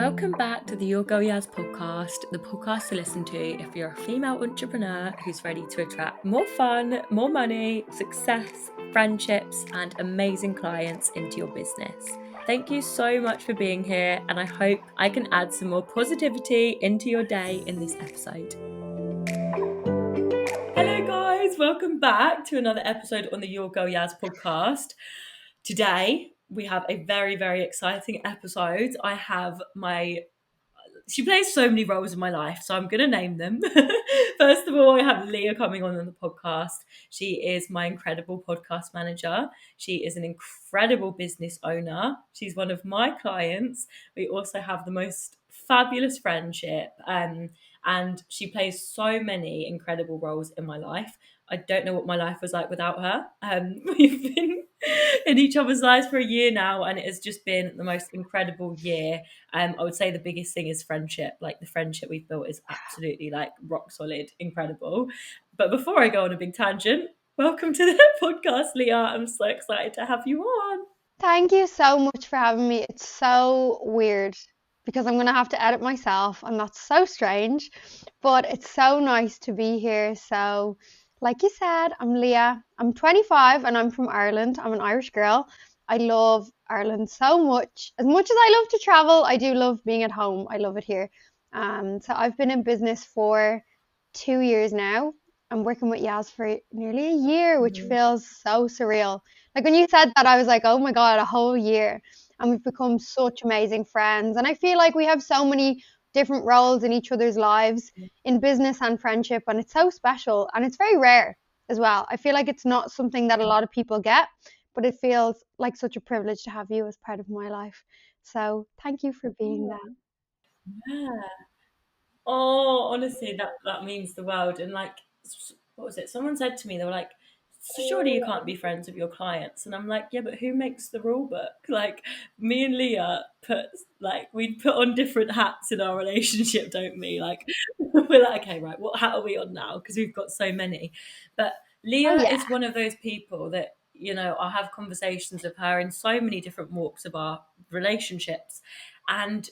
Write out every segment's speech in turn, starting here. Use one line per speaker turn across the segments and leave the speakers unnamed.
Welcome back to the Your Girl Yaz podcast, the podcast to listen to if you're a female entrepreneur who's ready to attract more fun, more money, success, friendships, and amazing clients into your business. Thank you so much for being here, and I hope I can add some more positivity into your day in this episode. Hello guys, welcome back to another episode on the Your Girl Yaz podcast. Today, we have a very, very exciting episode. She plays so many roles in my life, so I'm going to name them. First of all, I have Leah coming on the podcast. She is my incredible podcast manager. She is an incredible business owner. She's one of my clients. We also have the most fabulous friendship, and she plays so many incredible roles in my life. I don't know what my life was like without her. We've been in each other's lives for a year now, and it has just been the most incredible year. I would say the biggest thing is friendship. Like, the friendship we've built is absolutely like rock solid, incredible. But before I go on a big tangent, welcome to the podcast, Leah. I'm so excited to have you on.
Thank you so much for having me. It's so weird because I'm going to have to edit myself, and that's so strange, but it's so nice to be here. So, like you said, I'm Leah. I'm 25 and I'm from Ireland. I'm an Irish girl. I love Ireland so much. As much as I love to travel, I do love being at home. I love it here. So I've been in business for 2 years now. I'm working with Yaz for nearly a year, which feels so surreal. Like, when you said that, I was like, oh my God, a whole year. And we've become such amazing friends. And I feel like we have so many different roles in each other's lives, in business and friendship. And it's so special. And it's very rare as well. I feel like it's not something that a lot of people get, but it feels like such a privilege to have you as part of my life. So thank you for being that.
Yeah. Oh, honestly, that means the world. And like, what was it? Someone said to me, they were like, surely you can't be friends with your clients. And I'm like, yeah, but who makes the rule book? Like, me and Leah we put on different hats in our relationship, don't we? Like, we're like, okay, right, what hat are we on now? Because we've got so many. But
Oh,
Leah
yeah.
is one of those people that, I have conversations with her in so many different walks of our relationships. And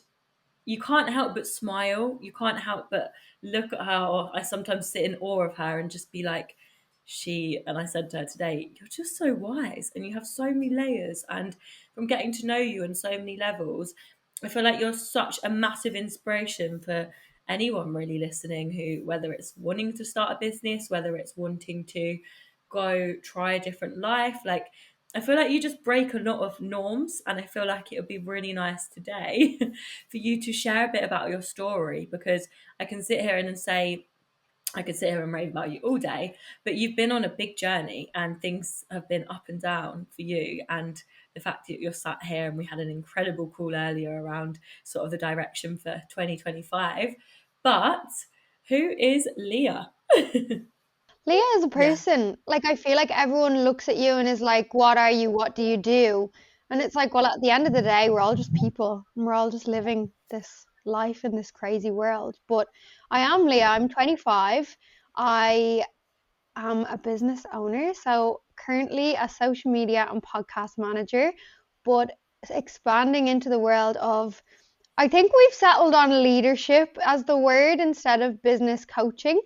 you can't help but smile. You can't help but look at her. Or I sometimes sit in awe of her and just be like, and I said to her today, you're just so wise and you have so many layers. And from getting to know you on so many levels, I feel like you're such a massive inspiration for anyone really listening, who, whether it's wanting to start a business, whether it's wanting to go try a different life. Like, I feel like you just break a lot of norms, and I feel like it would be really nice today for you to share a bit about your story, because I can sit here and say, I could sit here and rave about you all day, but you've been on a big journey and things have been up and down for you. And the fact that you're sat here, and we had an incredible call earlier around sort of the direction for 2025. But who is Leah?
Leah is a
Yeah.
person. Like, I feel like everyone looks at you and is like, what are you? What do you do? And it's like, well, at the end of the day, we're all just people and we're all just living this life in this crazy world. But I am Leah. I'm 25. I am a business owner. So currently a social media and podcast manager, but expanding into the world of, I think we've settled on leadership as the word instead of business coaching.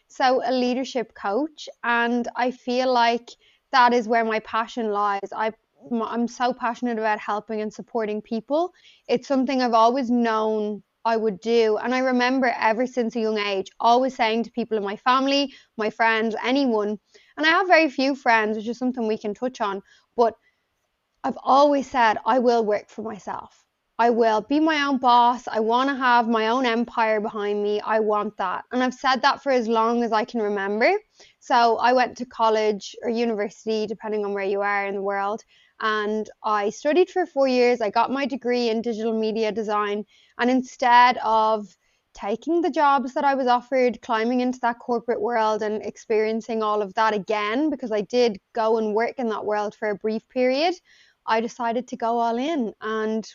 So, a leadership coach. And I feel like that is where my passion lies. I'm so passionate about helping and supporting people. It's something I've always known I would do. And I remember ever since a young age, always saying to people in my family, my friends, anyone, and I have very few friends, which is something we can touch on, but I've always said I will work for myself. I will be my own boss. I want to have my own empire behind me. I want that. And I've said that for as long as I can remember. So I went to college or university, depending on where you are in the world. And I studied for 4 years. I got my degree in digital media design. And instead of taking the jobs that I was offered, climbing into that corporate world and experiencing all of that again, because I did go and work in that world for a brief period, I decided to go all in. And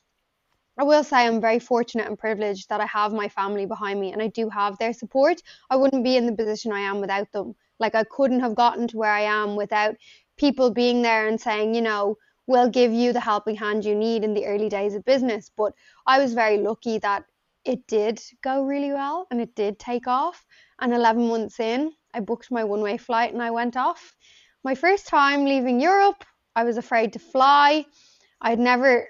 I will say I'm very fortunate and privileged that I have my family behind me and I do have their support. I wouldn't be in the position I am without them. Like, I couldn't have gotten to where I am without people being there and saying, will give you the helping hand you need in the early days of business. But I was very lucky that it did go really well and it did take off. And 11 months in, I booked my one-way flight and I went off. My first time leaving Europe, I was afraid to fly. I'd never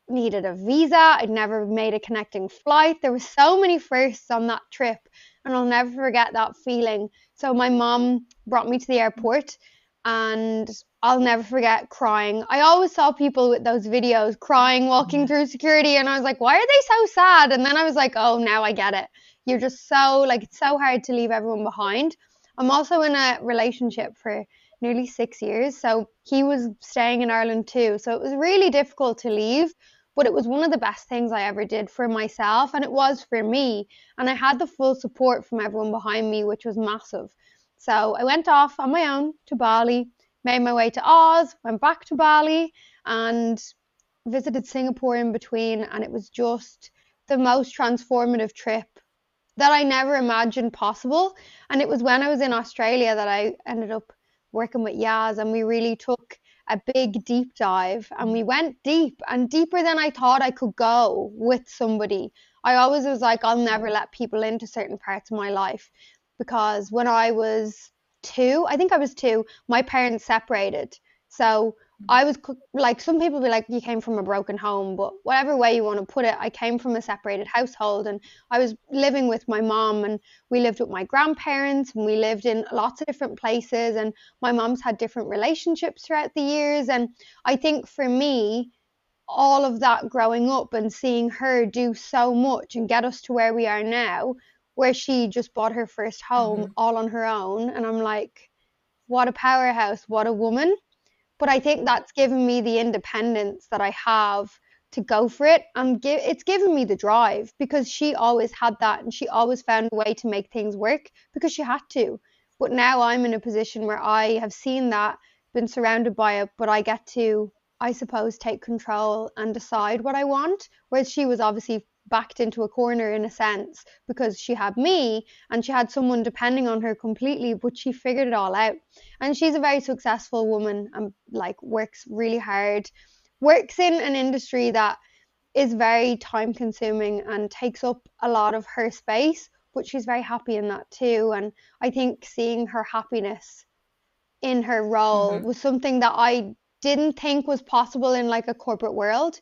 needed a visa. I'd never made a connecting flight. There were so many firsts on that trip, and I'll never forget that feeling. So my mom brought me to the airport, and I'll never forget crying. I always saw people with those videos crying walking through security, and I was like, why are they so sad? And then I was like, oh, now I get it. You're just so it's so hard to leave everyone behind. I'm also in a relationship for nearly 6 years, so he was staying in Ireland too. So it was really difficult to leave, but it was one of the best things I ever did for myself, and it was for me. And I had the full support from everyone behind me, which was massive. So I went off on my own to Bali, made my way to Oz, went back to Bali, and visited Singapore in between. And it was just the most transformative trip that I never imagined possible. And it was when I was in Australia that I ended up working with Yaz, and we really took a big deep dive, and we went deep and deeper than I thought I could go with somebody. I always was like, I'll never let people into certain parts of my life, because when I was two, I think I was two, my parents separated. So I was some people be like, you came from a broken home, but whatever way you want to put it, I came from a separated household, and I was living with my mom, and we lived with my grandparents, and we lived in lots of different places, and my mom's had different relationships throughout the years. And I think for me, all of that growing up and seeing her do so much and get us to where we are now, where she just bought her first home
Mm-hmm.
all on her own, and I'm like, what a powerhouse, what a woman. But I think that's given me the independence that I have to go for it, and it's given me the drive, because she always had that, and she always found a way to make things work because she had to. But now I'm in a position where I have seen that, been surrounded by it, but I get to, I suppose, take control and decide what I want. Whereas she was obviously backed into a corner in a sense, because she had me and she had someone depending on her completely, but she figured it all out. And she's a very successful woman, and works really hard, works in an industry that is very time consuming and takes up a lot of her space, but she's very happy in that too. And I think seeing her happiness in her role
Mm-hmm.
was something that I didn't think was possible in a corporate world.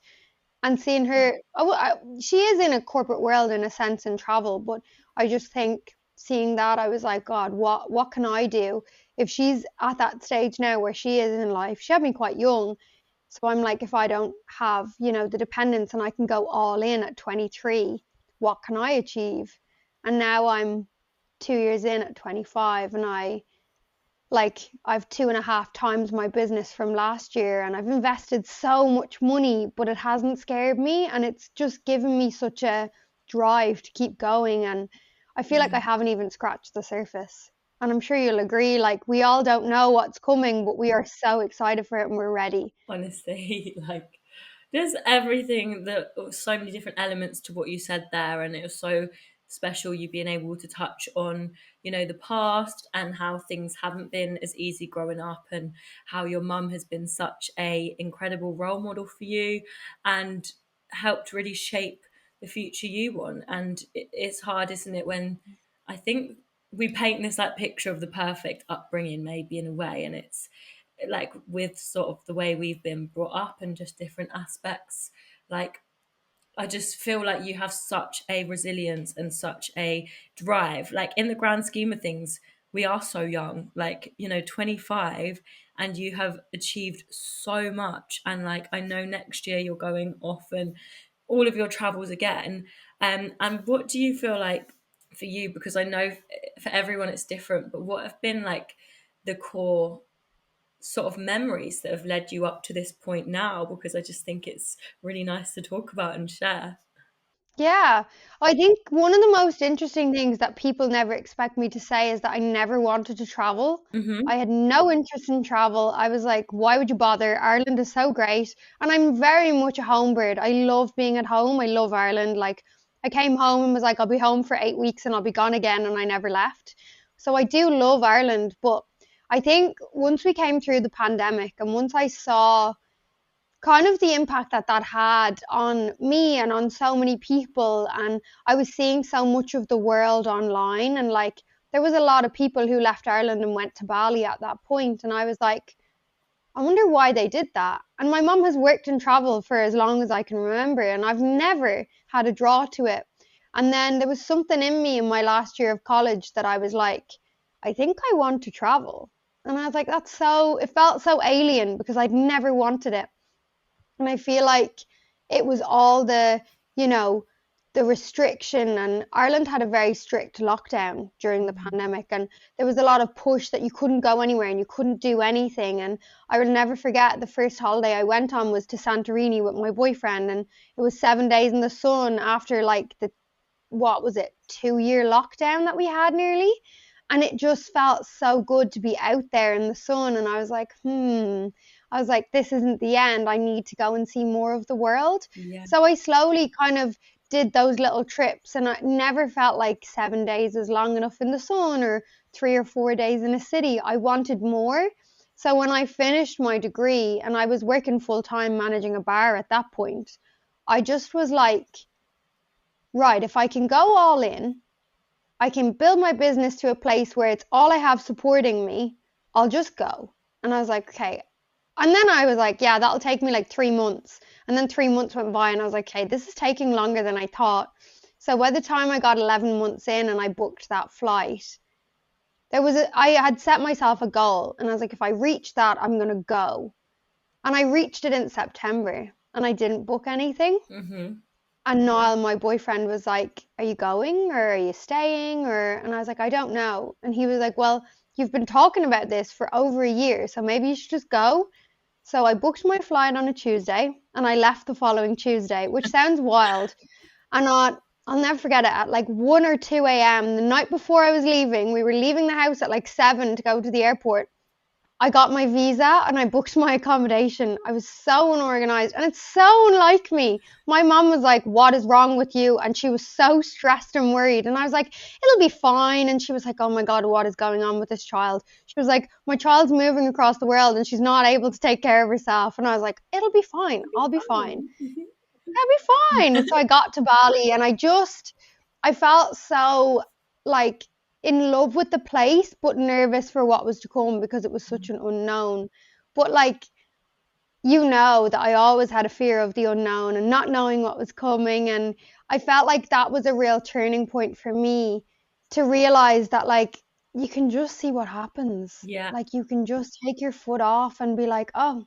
And seeing her, she is in a corporate world in a sense in travel, but I just think seeing that, I was like, God, what can I do if she's at that stage now where she is in life? She had me quite young, so I'm like, if I don't have, the dependence, and I can go all in at 23, what can I achieve? And now I'm 2 years in at 25, and I've 2.5 times my business from last year, and I've invested so much money, but it hasn't scared me, and it's just given me such a drive to keep going. And I feel like I
Yeah.
haven't even scratched the surface. And I'm sure you'll agree, we all don't know what's coming, but we are so excited for it and we're ready.
Honestly, there's everything that so many different elements to what you said there, and it was so special you being able to touch on the past and how things haven't been as easy growing up, and how your mum has been such a incredible role model for you and helped really shape the future you want. And it's hard, isn't it, when I think we paint this picture of the perfect upbringing, maybe in a way, and it's with sort of the way we've been brought up and just different aspects. like I just feel like you have such a resilience and such a drive. In the grand scheme of things, we are so young, 25, and you have achieved so much. And I know next year you're going off and all of your travels again. And what do you feel like for you? Because I know for everyone it's different, but what have been the core sort of memories that have led you up to this point now? Because I just think it's really nice to talk about and share.
Yeah, I think one of the most interesting things that people never expect me to say is that I never wanted to travel.
Hmm.
I had no interest in travel. I was like, why would you bother? Ireland is so great. And I'm very much a home bird. I love being at home. I love Ireland. I came home and was like, I'll be home for 8 weeks and I'll be gone again. And I never left. So I do love Ireland. But I think once we came through the pandemic, and once I saw kind of the impact that that had on me and on so many people. And I was seeing so much of the world online, and like there was a lot of people who left Ireland and went to Bali at that point, and I was like, I wonder why they did that. And my mum has worked in travel for as long as I can remember, and I've never had a draw to it. And then there was something in me in my last year of college that I was like, I think I want to travel. And I was like, that's so, it felt so alien because I'd never wanted it. And I feel like it was all the, you know, the restriction, and Ireland had a very strict lockdown during the pandemic, and there was a lot of push that you couldn't go anywhere and you couldn't do anything. And I will never forget the first holiday I went on was to Santorini with my boyfriend, and it was 7 days in the sun after like the, what was it, 2 year lockdown that we had nearly. And it just felt so good to be out there in the sun. And I was like, I was like, this isn't the end. I need to go and see more of the world.
Yeah.
So I slowly kind of did those little trips, and I never felt like 7 days is long enough in the sun or 3 or 4 days in a city. I wanted more. So when I finished my degree and I was working full time managing a bar at that point, I just was like, right, if I can go all in, I can build my business to a place where it's all I have supporting me, I'll just go. And I was like, okay. And then I was like, yeah, that'll take me like 3 months. And then 3 months went by and I was like, okay, this is taking longer than I thought. So by the time I got 11 months in and I booked that flight, I had set myself a goal, and I was like, if I reach that, I'm going to go. And I reached it in September and I didn't book anything.
Mm-hmm.
And Niall, my boyfriend, was like, are you going or are you staying? And I was like, I don't know. And he was like, well, you've been talking about this for over a year, so maybe you should just go. So I booked my flight on a Tuesday and I left the following Tuesday, which sounds wild. And I'll never forget it, at like 1 or 2 a.m., the night before I was leaving, we were leaving the house at like 7 to go to the airport. I got my visa and I booked my accommodation. I was so unorganized, and it's so unlike me. My mom was like, what is wrong with you? And she was so stressed and worried. And I was like, it'll be fine. And she was like, oh my God, what is going on with this child? She was like, my child's moving across the world and she's not able to take care of herself. And I was like, it'll be fine. I'll be fine. I'll be fine. So I got to Bali and I felt so like in love with the place, but nervous for what was to come because it was such an unknown. But like, that I always had a fear of the unknown and not knowing what was coming. And I felt like that was a real turning point for me to realize that like you can just see what happens.
Yeah.
Like you can just take your foot off and be like, oh,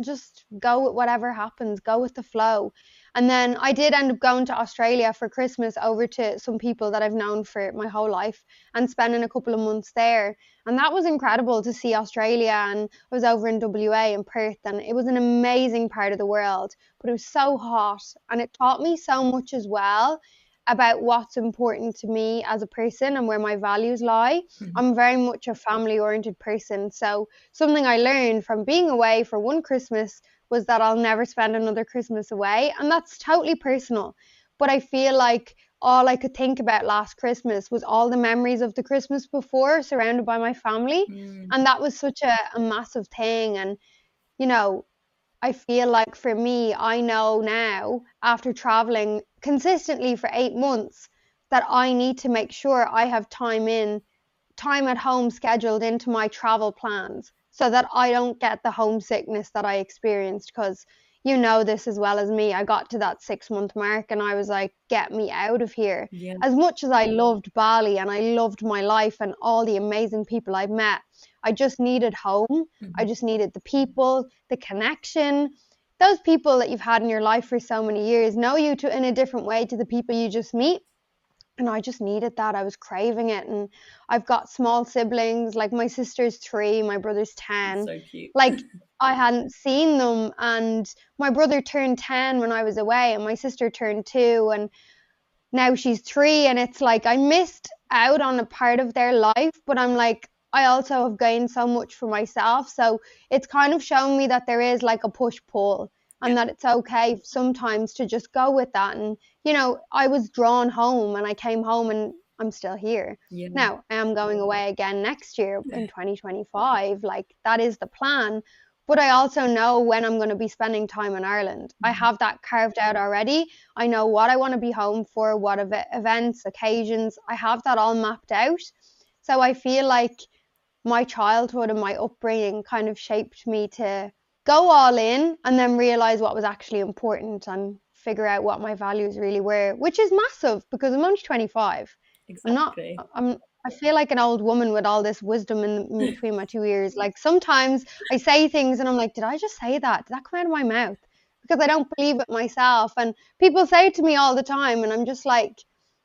just go with whatever happens, go with the flow. And then I did end up going to Australia for Christmas, over to some people that I've known for my whole life, and spending a couple of months there. And that was incredible to see Australia. And I was over in WA in Perth, and it was an amazing part of the world, but it was so hot, and it taught me so much as well about what's important to me as a person and where my values lie.
Mm-hmm.
I'm very much a family oriented person. So something I learned from being away for one Christmas was that I'll never spend another Christmas away. And that's totally personal. But I feel like all I could think about last Christmas was all the memories of the Christmas before, surrounded by my family. And that was such a massive thing. And, I feel like for me, I know now, after traveling consistently for 8 months, that I need to make sure I have time at home scheduled into my travel plans so that I don't get the homesickness that I experienced. Because you know this as well as me, I got to that 6 month mark and I was like, get me out of here.
Yeah.
As much as I loved Bali and I loved my life and all the amazing people I've met, I just needed home.
Mm-hmm.
I just needed the people, the connection. Those people that you've had in your life for so many years know you in a different way to the people you just meet. And I just needed that. I was craving it. And I've got small siblings, like my sister's 3, my brother's 10.
So cute.
Like I hadn't seen them. And my brother turned 10 when I was away, and my sister turned 2. And now she's 3. And it's like I missed out on a part of their life, but I'm like, I also have gained so much for myself. So it's kind of shown me that there is like a push-pull, and that it's okay sometimes to just go with that. And, I was drawn home and I came home and I'm still here.
Yeah.
Now I am going away again next year in 2025. Like that is the plan. but I also know when I'm going to be spending time in Ireland. I have that carved out already. I know what I want to be home for, what events, occasions. I have that all mapped out. So I feel like my childhood and my upbringing kind of shaped me to go all in and then realize what was actually important and figure out what my values really were, which is massive because I'm only 25. I'm not,
Exactly.
I'm, I feel like an old woman with all this wisdom in between my two ears. Like sometimes I say things and I'm like, did I just say that? Did that come out of my mouth? Because I don't believe it myself. And people say it to me all the time. And I'm just like,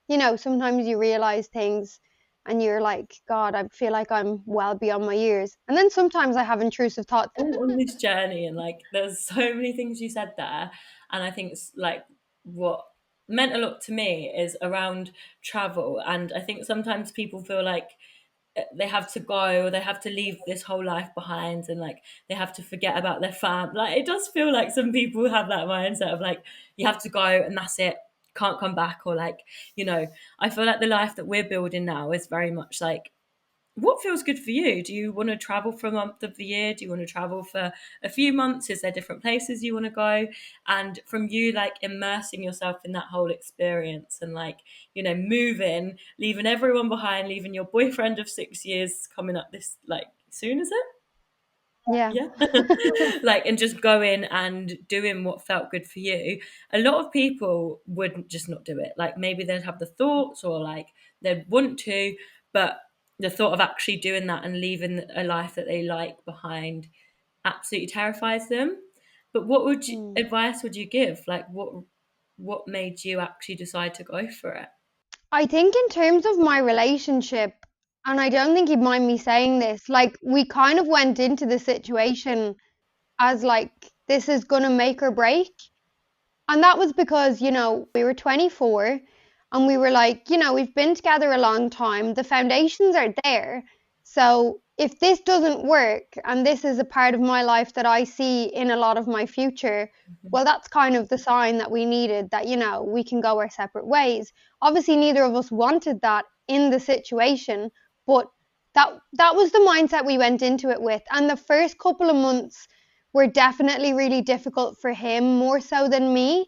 sometimes you realize things and you're like, God, I feel like I'm well beyond my years. And then sometimes I have intrusive thoughts.
All on this journey, and like there's so many things you said there, and I think it's like what meant a lot to me is around travel. And I think sometimes people feel like they have to go, or they have to leave this whole life behind, and like they have to forget about their fam. Like it does feel like some people have that mindset of like you have to go and that's it, can't come back. Or like, I feel like the life that we're building now is very much like, what feels good for you? Do you want to travel for a month of the year? Do you want to travel for a few months? Is there different places you want to go? And from you, like immersing yourself in that whole experience and like, moving, leaving everyone behind, leaving your boyfriend of 6 years coming up this, like, soon, is it?
Yeah.
Yeah. Like, and just going and doing what felt good for you. A lot of people would just not do it. Like maybe they'd have the thoughts or like they'd want to, but the thought of actually doing that and leaving a life that they like behind absolutely terrifies them. But what
Mm.
advice would you give? Like what made you actually decide to go for it?
I think in terms of my relationship, and I don't think you'd mind me saying this, like we kind of went into the situation as like this is gonna make or break. And that was because, we were 24 and we were like, we've been together a long time. The foundations are there. So if this doesn't work and this is a part of my life that I see in a lot of my future, well, that's kind of the sign that we needed that, we can go our separate ways. Obviously, neither of us wanted that in the situation, but that was the mindset we went into it with. And the first couple of months were definitely really difficult for him, more so than me.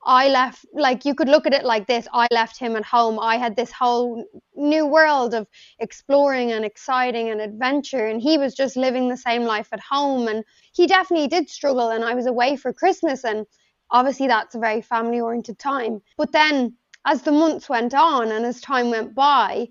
I left, like, you could look at it like this: I left him at home. I had this whole new world of exploring and exciting and adventure, and he was just living the same life at home. And he definitely did struggle, and I was away for Christmas, and obviously that's a very family oriented time. But then as the months went on and as time went by,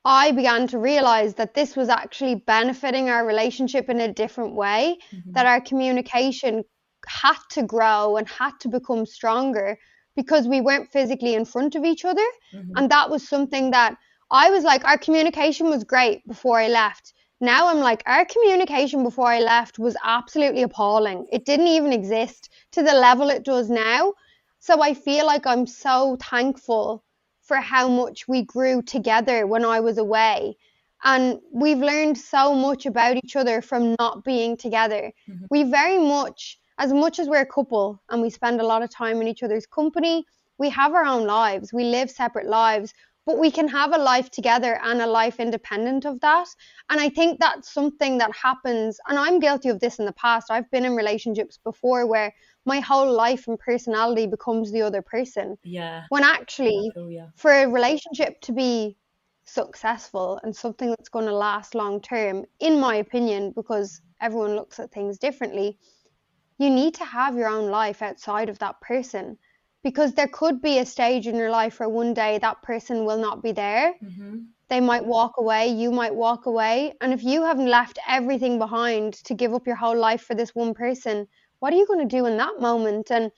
I began to realize that this was actually benefiting our relationship in a different way, that our communication had to grow and had to become stronger because we weren't physically in front of each other.
Mm-hmm.
And that was something that I was like, our communication was great before I left. Now I'm like, our communication before I left was absolutely appalling. It didn't even exist to the level it does now. So I feel like I'm so thankful for how much we grew together when I was away. And we've learned so much about each other from not being together.
Mm-hmm.
We very much as we're a couple and we spend a lot of time in each other's company, we have our own lives. We live separate lives, but we can have a life together and a life independent of that. And I think that's something that happens. And I'm guilty of this in the past. I've been in relationships before where my whole life and personality becomes the other person.
Yeah.
When actually,
Yeah.
for a relationship to be successful and something that's going to last long term, in my opinion, because everyone looks at things differently, you need to have your own life outside of that person, because there could be a stage in your life where one day that person will not be there.
Mm-hmm.
They might walk away, you might walk away. And if you haven't left everything behind to give up your whole life for this one person, what are you going to do in that moment? And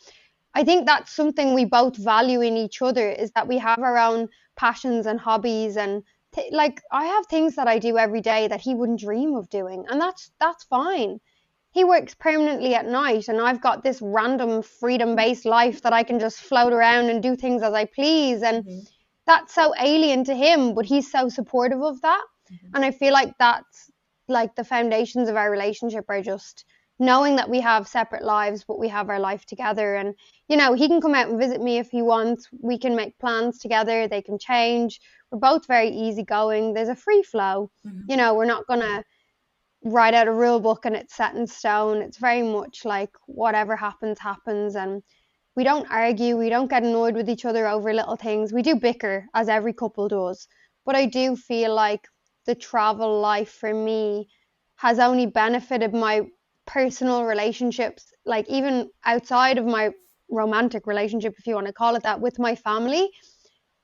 I think that's something we both value in each other, is that we have our own passions and hobbies. And like I have things that I do every day that he wouldn't dream of doing, and that's fine. He works permanently at night and I've got this random freedom based life that I can just float around and do things as I please. And
Mm-hmm.
that's so alien to him, but he's so supportive of that.
Mm-hmm.
And I feel like that's like the foundations of our relationship are just knowing that we have separate lives, but we have our life together. And, he can come out and visit me if he wants. We can make plans together. They can change. We're both very easygoing. There's a free flow.
Mm-hmm.
We're not going to write out a rule book and it's set in stone. It's very much like whatever happens, happens. And we don't argue, we don't get annoyed with each other over little things. We do bicker, as every couple does. But I do feel like the travel life for me has only benefited my personal relationships, like even outside of my romantic relationship, if you want to call it that, with my family.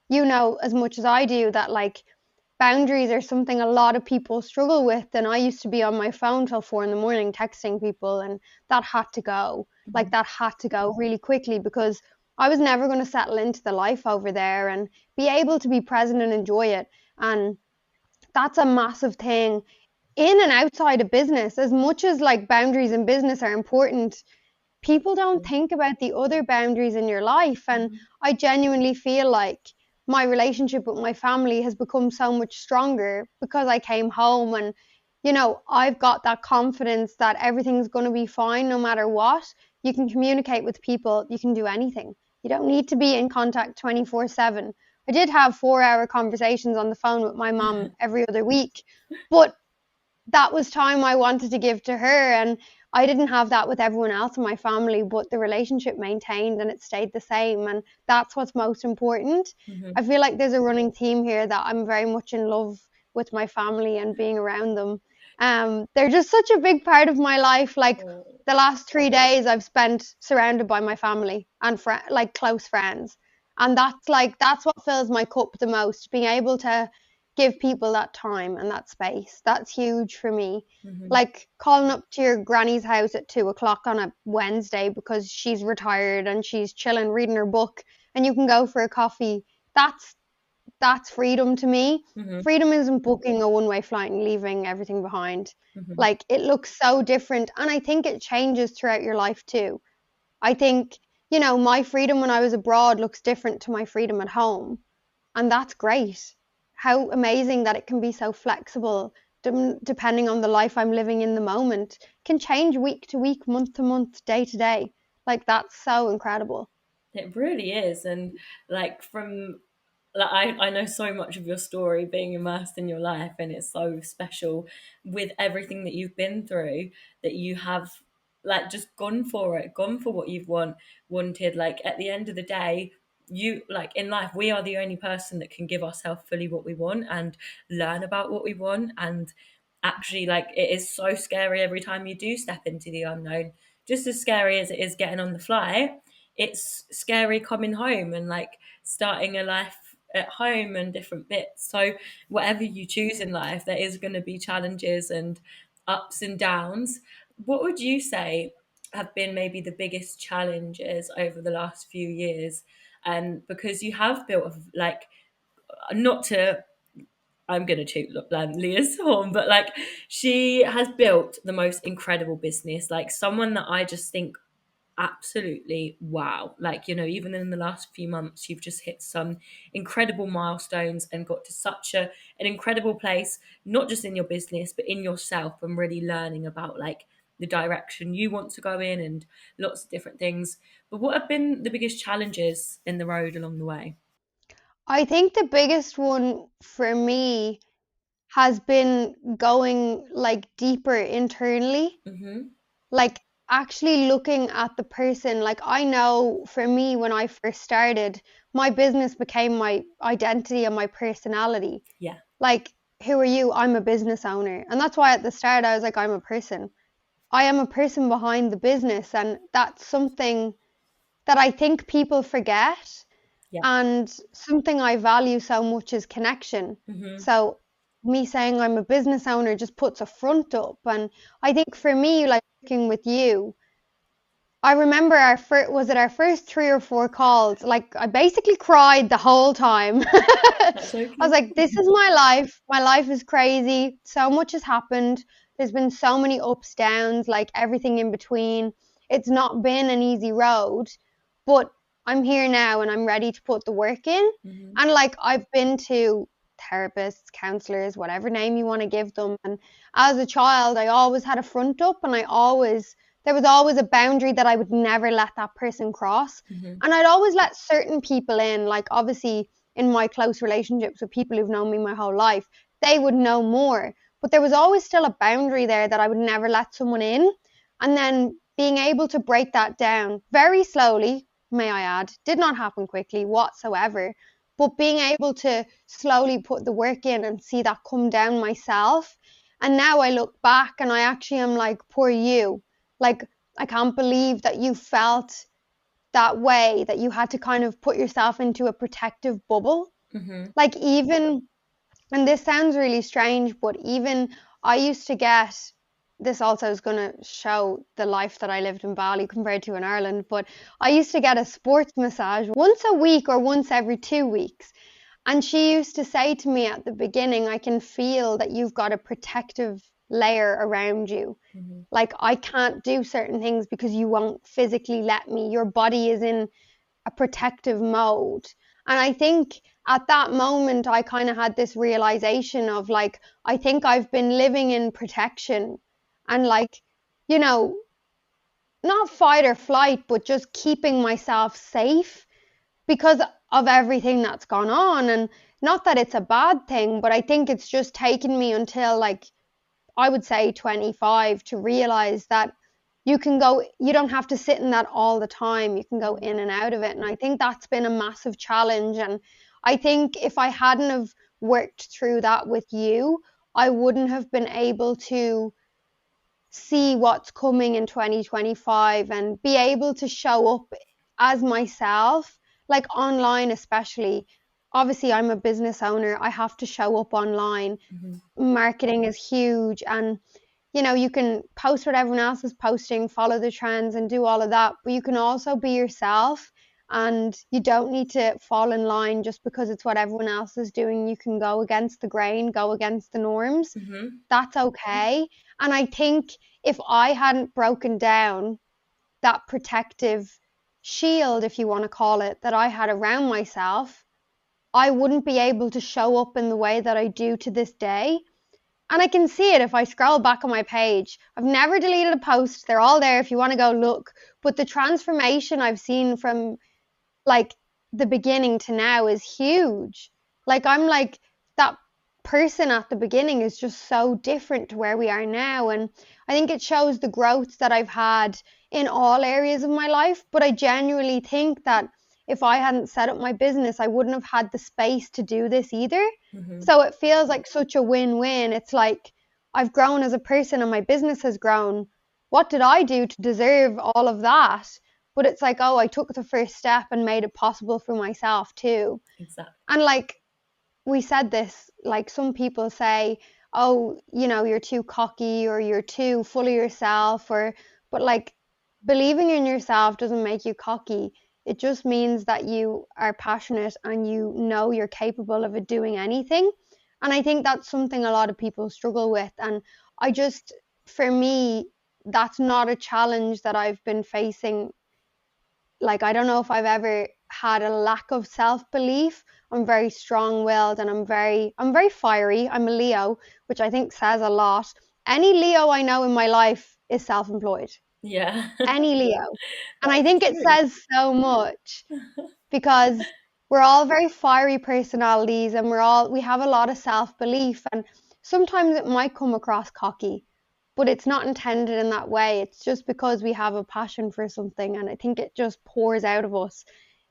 You know as much as I do that, like, boundaries are something a lot of people struggle with. And I used to be on my phone till 4 in the morning texting people, and that had to go. Like, that had to go really quickly, because I was never going to settle into the life over there and be able to be present and enjoy it. And that's a massive thing in and outside of business. As much as like boundaries in business are important, people don't think about the other boundaries in your life. And I genuinely feel like my relationship with my family has become so much stronger because I came home, and I've got that confidence that everything's going to be fine no matter what. You can communicate with people, you can do anything. You don't need to be in contact 24/7. I did have 4-hour conversations on the phone with my mom every other week, but that was time I wanted to give to her. And I didn't have that with everyone else in my family, but the relationship maintained and it stayed the same. And that's what's most important. I feel like there's a running theme here that I'm very much in love with my family and being around them. They're just such a big part of my life. Like, the last 3 days I've spent surrounded by my family and like close friends. And that's what fills my cup the most, being able to give people that time and that space. That's huge for me. Like, calling up to your granny's house at 2 o'clock on a Wednesday because she's retired and she's chilling, reading her book, and you can go for a coffee. That's freedom to me. Freedom isn't booking a one-way flight and leaving everything behind. Like, it looks so different, and I think it changes throughout your life too. I think, my freedom when I was abroad looks different to my freedom at home, and that's great. How amazing that it can be so flexible, depending on the life I'm living in the moment. Can change week to week, month to month, day to day. Like, that's so incredible.
It really is. And like, from like, I know so much of your story being immersed in your life, and it's so special with everything that you've been through, that you have like just gone for it, gone for what you've wanted. Like, at the end of the day, you, like, in life, we are the only person that can give ourselves fully what we want and learn about what we want. And actually, like, it is so scary every time you do step into the unknown. Just as scary as it is getting on the flight, it's scary coming home and like starting a life at home and different bits. So whatever you choose in life, there is going to be challenges and ups and downs. What would you say have been maybe the biggest challenges over the last few years? And because you have built like, not to, I'm going to toot Leah's horn, but like, she has built the most incredible business, like someone that I just think absolutely wow. Like, even in the last few months, you've just hit some incredible milestones and got to such an incredible place, not just in your business but in yourself, and really learning about like the direction you want to go in and lots of different things. But what have been the biggest challenges in the road along the way?
I think the biggest one for me has been going like deeper internally, like actually looking at the person. Like, I know for me, when I first started, my business became my identity and my personality.
Yeah.
Like, who are you? I'm a business owner. And that's why at the start I was like, I'm a person. I am a person behind the business. And that's something that I think people forget.
Yeah.
And something I value so much is connection. So me saying I'm a business owner just puts a front up. And I think for me, like working with you, I remember our first, was it our first 3 or 4 calls? Like, I basically cried the whole time.
That's
I was
okay.
like, this is my life. My life is crazy. So much has happened. There's been so many ups, downs, like everything in between. It's not been an easy road, but I'm here now and I'm ready to put the work in. And like, I've been to therapists, counselors, whatever name you want to give them. And as a child, I always had a front up, and there was always a boundary that I would never let that person cross. And I'd always let certain people in, like obviously in my close relationships with people who've known me my whole life, they would know more. but there was always still a boundary there that I would never let someone in. And then being able to break that down very slowly, may I add, did not happen quickly whatsoever, but being able to slowly put the work in and see that come down myself. And now I look back and I actually am like, poor you. Like, I can't believe that you felt that way, that you had to kind of put yourself into a protective bubble.
Mm-hmm.
Like, even, and this sounds really strange, but even I used to get, this also is going to show the life that I lived in Bali compared to in Ireland, but I used to get a sports massage once a week or once every 2 weeks. And she used to say to me at the beginning, I can feel that you've got a protective layer around you.
Mm-hmm.
Like, I can't do certain things because you won't physically let me. Your body is in a protective mode. And I think at that moment, I kind of had this realization of like, I think I've been living in protection and like, you know, not fight or flight, but just keeping myself safe because of everything that's gone on. And not that it's a bad thing, but I think it's just taken me until like, I would say 25 to realize that you don't have to sit in that all the time. You can go in and out of it. And I think that's been a massive challenge. And I think if I hadn't have worked through that with you, I wouldn't have been able to see what's coming in 2025 and be able to show up as myself, like online, especially. Obviously, I'm a business owner. I have to show up online.
Mm-hmm.
Marketing is huge, and you can post what everyone else is posting, follow the trends and do all of that, but you can also be yourself, and you don't need to fall in line just because it's what everyone else is doing. You can go against the grain, go against the norms.
Mm-hmm.
That's okay. And I think if I hadn't broken down that protective shield, if you want to call it, that I had around myself, I wouldn't be able to show up in the way that I do to this day. And I can see it if I scroll back on my page. I've never deleted a post. They're all there if you want to go look. But the transformation I've seen from like the beginning to now is huge. Like, I'm like, that person at the beginning is just so different to where we are now. And I think it shows the growth that I've had in all areas of my life. But I genuinely think that if I hadn't set up my business, I wouldn't have had the space to do this either.
Mm-hmm.
So it feels like such a win-win. It's like I've grown as a person and my business has grown. What did I do to deserve all of that? But it's like, oh, I took the first step and made it possible for myself too.
Exactly.
And like we said this, like some people say, oh, you're too cocky or you're too full of yourself, but like believing in yourself doesn't make you cocky. It just means that you are passionate and you know you're capable of doing anything. And I think that's something a lot of people struggle with. And for me, that's not a challenge that I've been facing. Like, I don't know if I've ever had a lack of self-belief. I'm very strong-willed and I'm very fiery. I'm a Leo, which I think says a lot. Any Leo I know in my life is self-employed.
Yeah.
Any Leo. And I
That's
think it
true.
says so much because we're all very fiery personalities and we have a lot of self-belief, and sometimes it might come across cocky, but it's not intended in that way. It's just because we have a passion for something, and I think it just pours out of us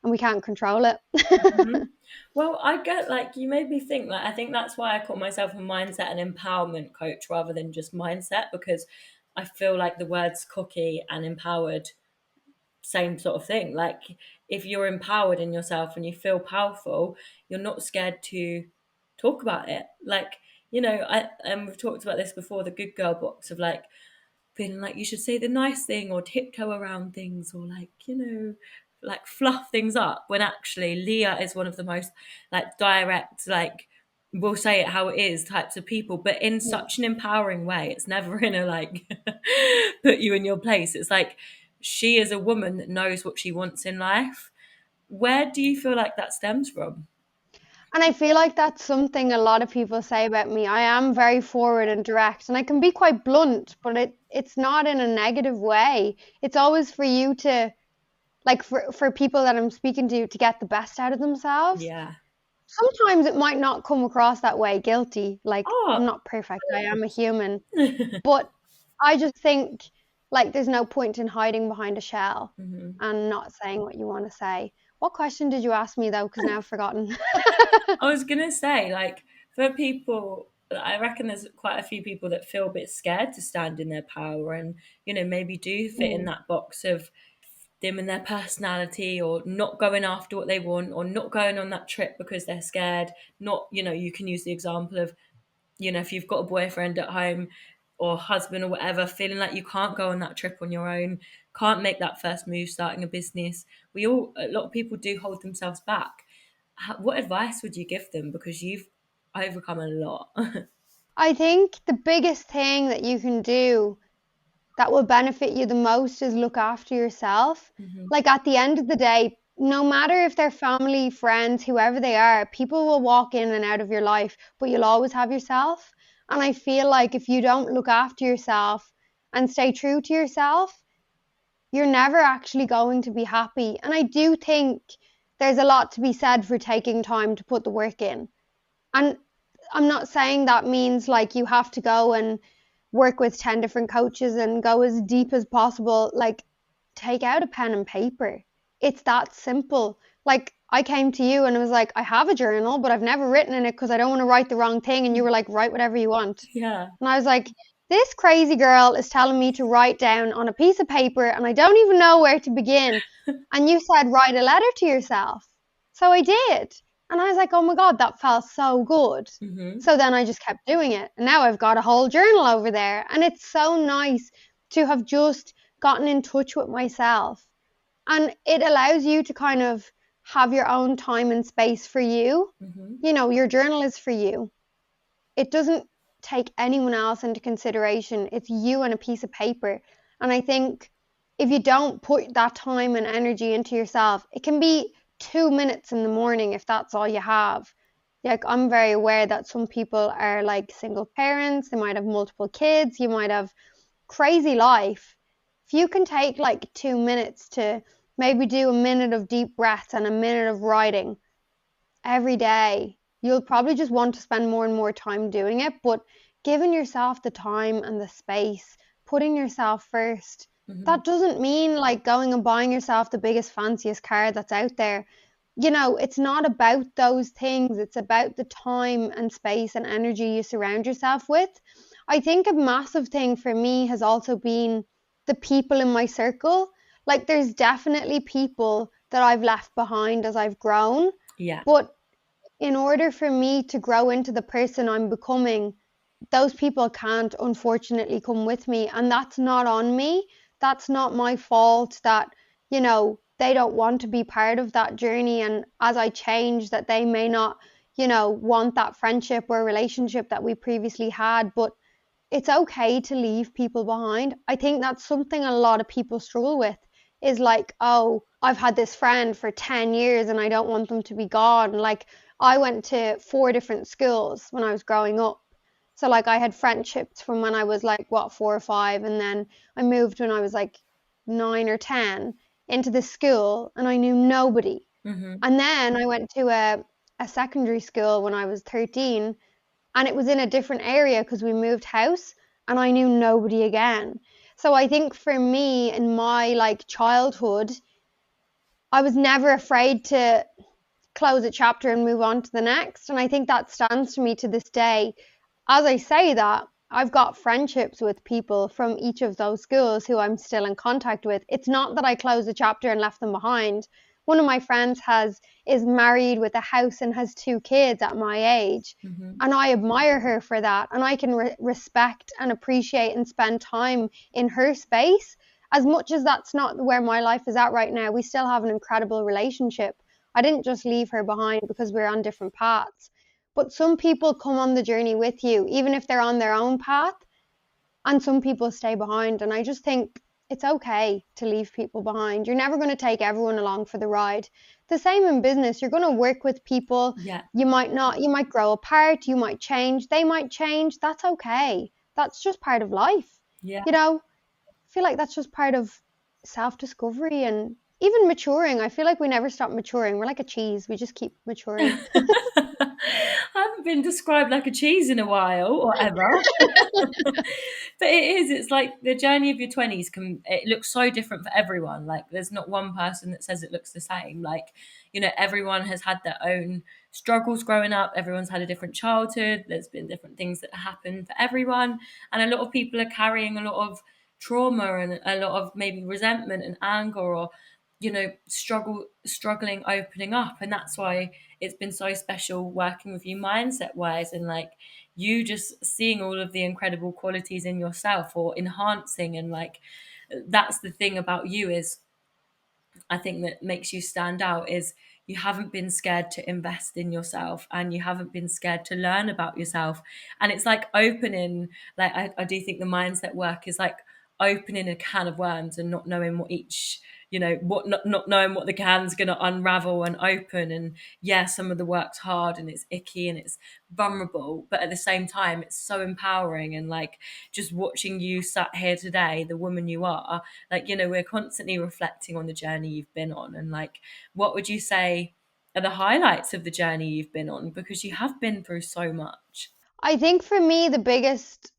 and we can't control it.
Mm-hmm. Well, I get like you made me think like I think that's why I call myself a mindset and empowerment coach rather than just mindset, because I feel like the words cocky and empowered, same sort of thing. Like if you're empowered in yourself and you feel powerful, you're not scared to talk about it. Like, I and we've talked about this before, the good girl box of like feeling like you should say the nice thing or tiptoe around things or like, like fluff things up, when actually Leah is one of the most like direct, like we'll say it how it is types of people, but in
Yeah.
such an empowering way. It's never in a like put you in your place. It's like she is a woman that knows what she wants in life. Where do you feel like that stems from?
And I feel like that's something a lot of people say about me. I am very forward and direct, and I can be quite blunt, but it's not in a negative way. It's always for you to, like, for people that I'm speaking to get the best out of themselves.
Yeah.
sometimes it might not come across that way, guilty. Like, I'm
Oh.
not perfect, I am a human. But I just think, like, there's no point in hiding behind a shell
Mhm.
and not saying what you want to say. What question did you ask me, though? Because now I've forgotten.
I was gonna say, like, for people, I reckon there's quite a few people that feel a bit scared to stand in their power, and maybe do fit in
Mm.
that box of them and their personality, or not going after what they want, or not going on that trip because they're scared. Not, you can use the example of, if you've got a boyfriend at home or husband or whatever, feeling like you can't go on that trip on your own, can't make that first move starting a business. A lot of people do hold themselves back. What advice would you give them? Because you've overcome a lot.
I think the biggest thing that you can do that will benefit you the most is look after yourself.
Hmm.
Like, at the end of the day, no matter if they're family, friends, whoever they are, people will walk in and out of your life, but you'll always have yourself. And I feel like if you don't look after yourself and stay true to yourself, you're never actually going to be happy. And I do think there's a lot to be said for taking time to put the work in. And I'm not saying that means like you have to go and work with 10 different coaches and go as deep as possible. Like, take out a pen and paper. It's that simple. Like, I came to you and I was like, I have a journal, but I've never written in it because I don't want to write the wrong thing. And you were like, write whatever you want.
Yeah.
And I was like, this crazy girl is telling me to write down on a piece of paper and I don't even know where to begin. And you said, write a letter to yourself. So I did. And I was like, oh my God, that felt so good.
Hmm.
So then I just kept doing it. And now I've got a whole journal over there. And it's so nice to have just gotten in touch with myself. And it allows you to kind of have your own time and space for you.
Hmm.
Your journal is for you. It doesn't take anyone else into consideration. It's you and a piece of paper. And I think if you don't put that time and energy into yourself, it can be 2 minutes in the morning if that's all you have. Like, I'm very aware that some people are like single parents, they might have multiple kids, you might have crazy life. If you can take like 2 minutes to maybe do a minute of deep breaths and a minute of writing every day, you'll probably just want to spend more and more time doing it. But giving yourself the time and the space, putting yourself first,
Hmm.
that doesn't mean like going and buying yourself the biggest, fanciest car that's out there. It's not about those things. It's about the time and space and energy you surround yourself with. I think a massive thing for me has also been the people in my circle. Like, there's definitely people that I've left behind as I've grown,
Yeah.
but in order for me to grow into the person I'm becoming, those people can't unfortunately come with me. And that's not on me. That's not my fault that, they don't want to be part of that journey. And as I change, that they may not, want that friendship or relationship that we previously had. But it's okay to leave people behind. I think that's something a lot of people struggle with, is like, oh, I've had this friend for 10 years and I don't want them to be gone. Like, I went to 4 different schools when I was growing up. So, like, I had friendships from when I was like, what, 4 or 5. And then I moved when I was like 9 or 10 into this school and I knew nobody.
Hmm.
And then I went to a secondary school when I was 13 and it was in a different area because we moved house and I knew nobody again. So I think for me in my like childhood, I was never afraid to close a chapter and move on to the next. And I think that stands to me to this day. As I say that, I've got friendships with people from each of those schools who I'm still in contact with. It's not that I closed a chapter and left them behind. One of my friends is married with a house and has 2 kids at my age.
Hmm.
And I admire her for that. And I can respect and appreciate and spend time in her space. As much as that's not where my life is at right now, we still have an incredible relationship. I didn't just leave her behind because we're on different paths. But some people come on the journey with you, even if they're on their own path, and some people stay behind. And I just think it's okay to leave people behind. You're never going to take everyone along for the ride. The same in business. You're going to work with people.
Yeah.
You might not, you might grow apart, you might change, they might change. That's okay. That's just part of life.
Yeah.
I feel like that's just part of self discovery and even maturing, I feel like we never stop maturing. We're like a cheese, we just keep maturing.
I haven't been described like a cheese in a while or ever. But it is, it's like the journey of your 20s it looks so different for everyone. Like there's not one person that says it looks the same. Like, everyone has had their own struggles growing up. Everyone's had a different childhood. There's been different things that happen for everyone. And a lot of people are carrying a lot of trauma and a lot of maybe resentment and anger, or struggling opening up. And that's why it's been so special working with you mindset wise, and like you just seeing all of the incredible qualities in yourself, or enhancing. And like that's the thing about you, is I think that makes you stand out, is you haven't been scared to invest in yourself, and you haven't been scared to learn about yourself. And it's like opening, like I do think the mindset work is like opening a can of worms and not knowing what each, what not knowing what the can's going to unravel and open. And yeah, some of the work's hard and it's icky and it's vulnerable, but at the same time it's so empowering. And like just watching you sat here today, the woman you are, like, we're constantly reflecting on the journey you've been on. And like, what would you say are the highlights of the journey you've been on? Because you have been through so much.
I think for me, the biggest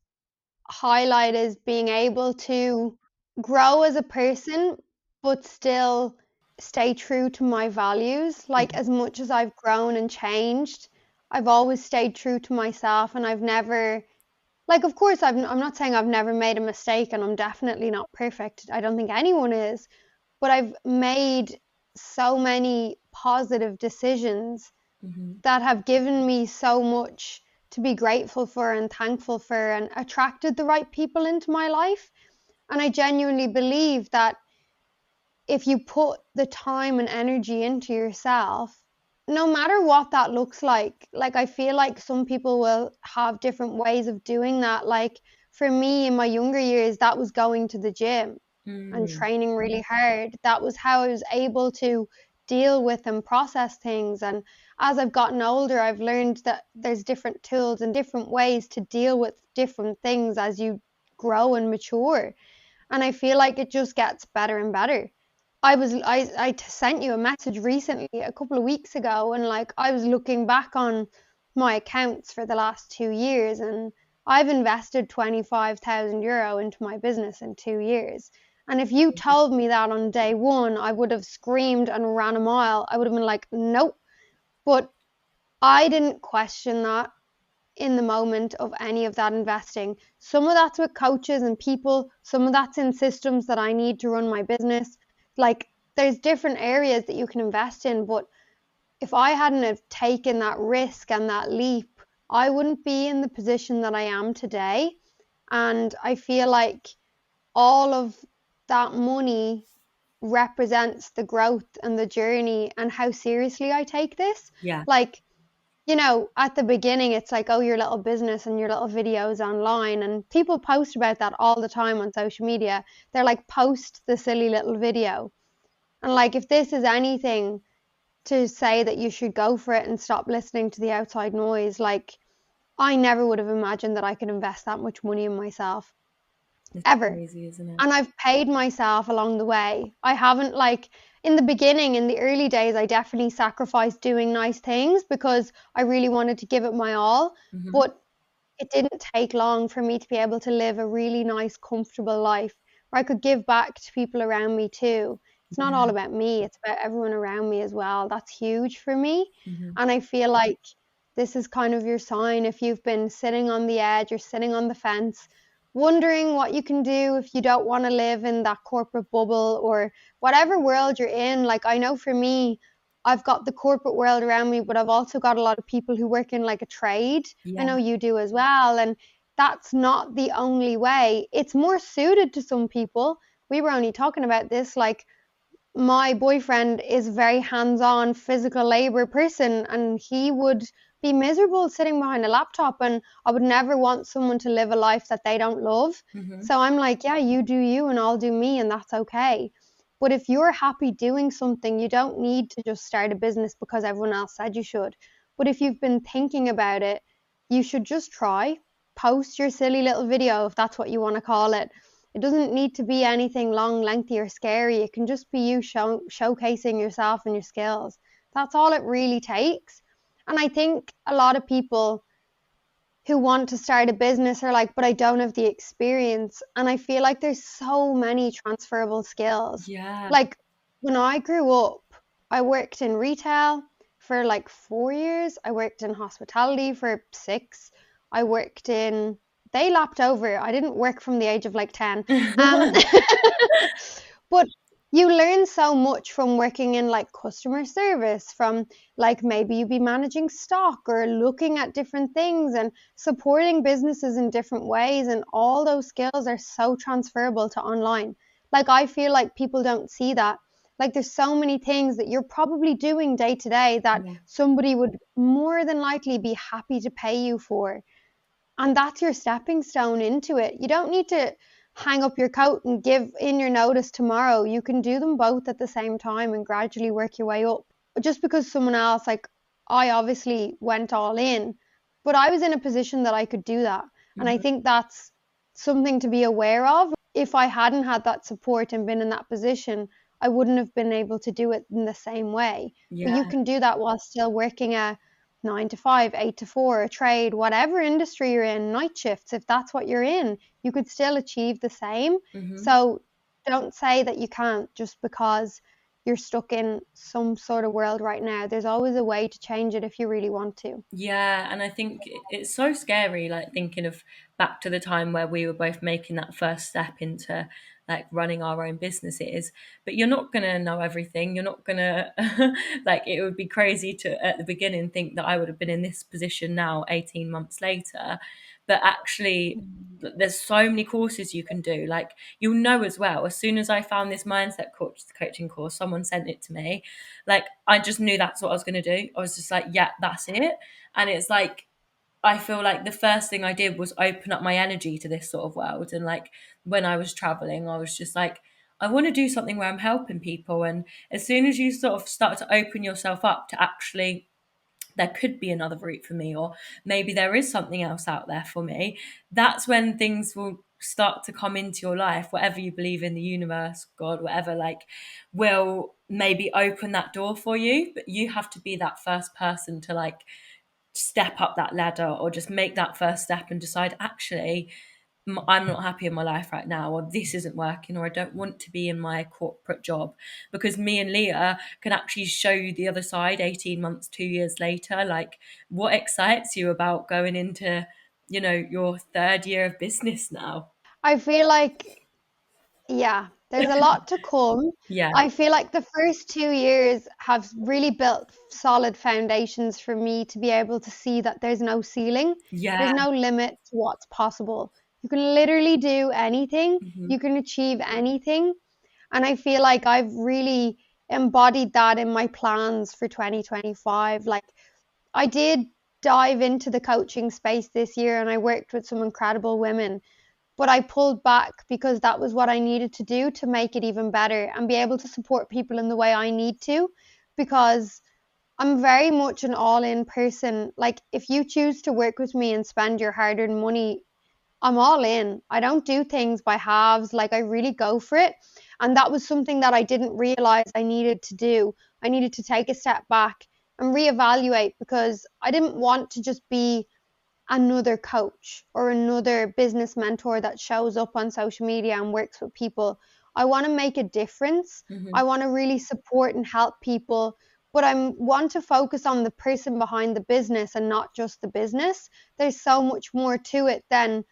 highlight is being able to grow as a person, but still stay true to my values. Like,
Yeah.
as much as I've grown and changed, I've always stayed true to myself, and I've never, like, of course, I'm not saying I've never made a mistake, and I'm definitely not perfect. I don't think anyone is, but I've made so many positive decisions
Hmm.
that have given me so much to be grateful for and thankful for, and attracted the right people into my life. And I genuinely believe that if you put the time and energy into yourself, no matter what that looks like I feel like some people will have different ways of doing that. Like for me in my younger years, that was going to the gym and
Mm.
training really hard. That was how I was able to deal with and process things. And as I've gotten older, I've learned that there's different tools and different ways to deal with different things as you grow and mature. And I feel like it just gets better and better. I sent you a message recently, a couple of weeks ago, and like I was looking back on my accounts for the last 2 years, and I've invested €25,000 into my business in 2 years. And if you told me that on day one, I would have screamed and ran a mile. I would have been like, nope. But I didn't question that in the moment of any of that investing. Some of that's with coaches and people, some of that's in systems that I need to run my business. Like there's different areas that you can invest in, but if I hadn't have taken that risk and that leap, I wouldn't be in the position that I am today. And I feel like all of that money represents the growth and the journey and how seriously I take this.
Yeah.
Like at the beginning, it's like, oh, your little business and your little videos online, and people post about that all the time on social media. They're like, post the silly little video. And like, if this is anything to say that you should go for it and stop listening to the outside noise, like, I never would have imagined that I could invest that much money in myself,
It's
ever.
crazy, isn't it?
And I've paid myself along the way. I haven't like in the beginning, in the early days, I definitely sacrificed doing nice things because I really wanted to give it my all.
Hmm.
But it didn't take long for me to be able to live a really nice, comfortable life where I could give back to people around me too. It's not all
Yeah.
about me, it's about everyone around me as well. That's huge for me.
Hmm.
And I feel like this is kind of your sign if you've been sitting on the edge or sitting on the fence, wondering what you can do if you don't want to live in that corporate bubble or whatever world you're in. Like, I know for me, I've got the corporate world around me, but I've also got a lot of people who work in like a trade. I
Yeah.
know you do as well. And that's not the only way. It's more suited to some people. We were only talking about this. Like, my boyfriend is a very hands-on physical labor person, and he would be miserable sitting behind a laptop, and I would never want someone to live a life that they don't love.
Hmm.
So I'm like, yeah, you do you and I'll do me, and that's okay. But if you're happy doing something, you don't need to just start a business because everyone else said you should. But if you've been thinking about it, you should just try. Post your silly little video if that's what you want to call it. It doesn't need to be anything long, lengthy, or scary. It can just be you showcasing yourself and your skills. That's all it really takes. And I think a lot of people who want to start a business are like, but I don't have the experience. And I feel like there's so many transferable skills.
Yeah.
Like when I grew up, I worked in retail for like 4 years. I worked in hospitality for 6. I worked in, they lapped over. I didn't work from the age of like 10. Um, but you learn so much from working in like customer service, from like maybe you be managing stock or looking at different things and supporting businesses in different ways. And all those skills are so transferable to online. Like I feel like people don't see that. Like there's so many things that you're probably doing day to day that
Yeah.
somebody would more than likely be happy to pay you for. And that's your stepping stone into it. You don't need to hang up your coat and give in your notice tomorrow. You can do them both at the same time and gradually work your way up. Just because someone else, like I obviously went all in, but I was in a position that I could do that. And I
Mhm.
think that's something to be aware of. If I hadn't had that support and been in that position, I wouldn't have been able to do it in the same way. But you
Yeah.
can do that while still working a 9 to 5, 8 to 4, a trade, whatever industry you're in, night shifts, if that's what you're in, you could still achieve the same.
Mhm.
So don't say that you can't just because you're stuck in some sort of world right now. There's always a way to change it if you really want to.
Yeah, and I think it's so scary, like thinking of back to the time where we were both making that first step into like running our own businesses. But you're not gonna know everything. You're not gonna like it would be crazy to at the beginning think that I would have been in this position now 18 months later. But actually there's so many courses you can do. Like you'll know as well, as soon as I found this mindset coaching course, someone sent it to me. Like I just knew that's what I was gonna do. I was just like, yeah, that's it. And it's like, I feel like the first thing I did was open up my energy to this sort of world. And like when I was traveling, I was just like, I want to do something where I'm helping people. And as soon as you sort of start to open yourself up to actually, there could be another route for me, or maybe there is something else out there for me, that's when things will start to come into your life. Whatever you believe in, the universe, God, whatever, like, will maybe open that door for you. But you have to be that first person to like step up that ladder or just make that first step and decide, actually, I'm not happy in my life right now, or this isn't working, or I don't want to be in my corporate job. Because me and Leah can actually show you the other side 18 months, 2 years later. Like, what excites you about going into, your third year of business now?
I feel like, yeah, there's a lot to come.
Yeah.
I feel like the first 2 years have really built solid foundations for me to be able to see that there's no ceiling,
Yeah.
there's no limit to what's possible. You can literally do anything,
Hmm.
you can achieve anything. And I feel like I've really embodied that in my plans for 2025. Like, I did dive into the coaching space this year and I worked with some incredible women, but I pulled back because that was what I needed to do to make it even better and be able to support people in the way I need to, because I'm very much an all in person. Like, if you choose to work with me and spend your hard earned money, I'm all in. I don't do things by halves. Like, I really go for it. And that was something that I didn't realize I needed to do. I needed to take a step back and reevaluate, because I didn't want to just be another coach or another business mentor that shows up on social media and works with people. I want to make a difference.
Hmm.
I want to really support and help people, but I want to focus on the person behind the business and not just the business. There's so much more to it than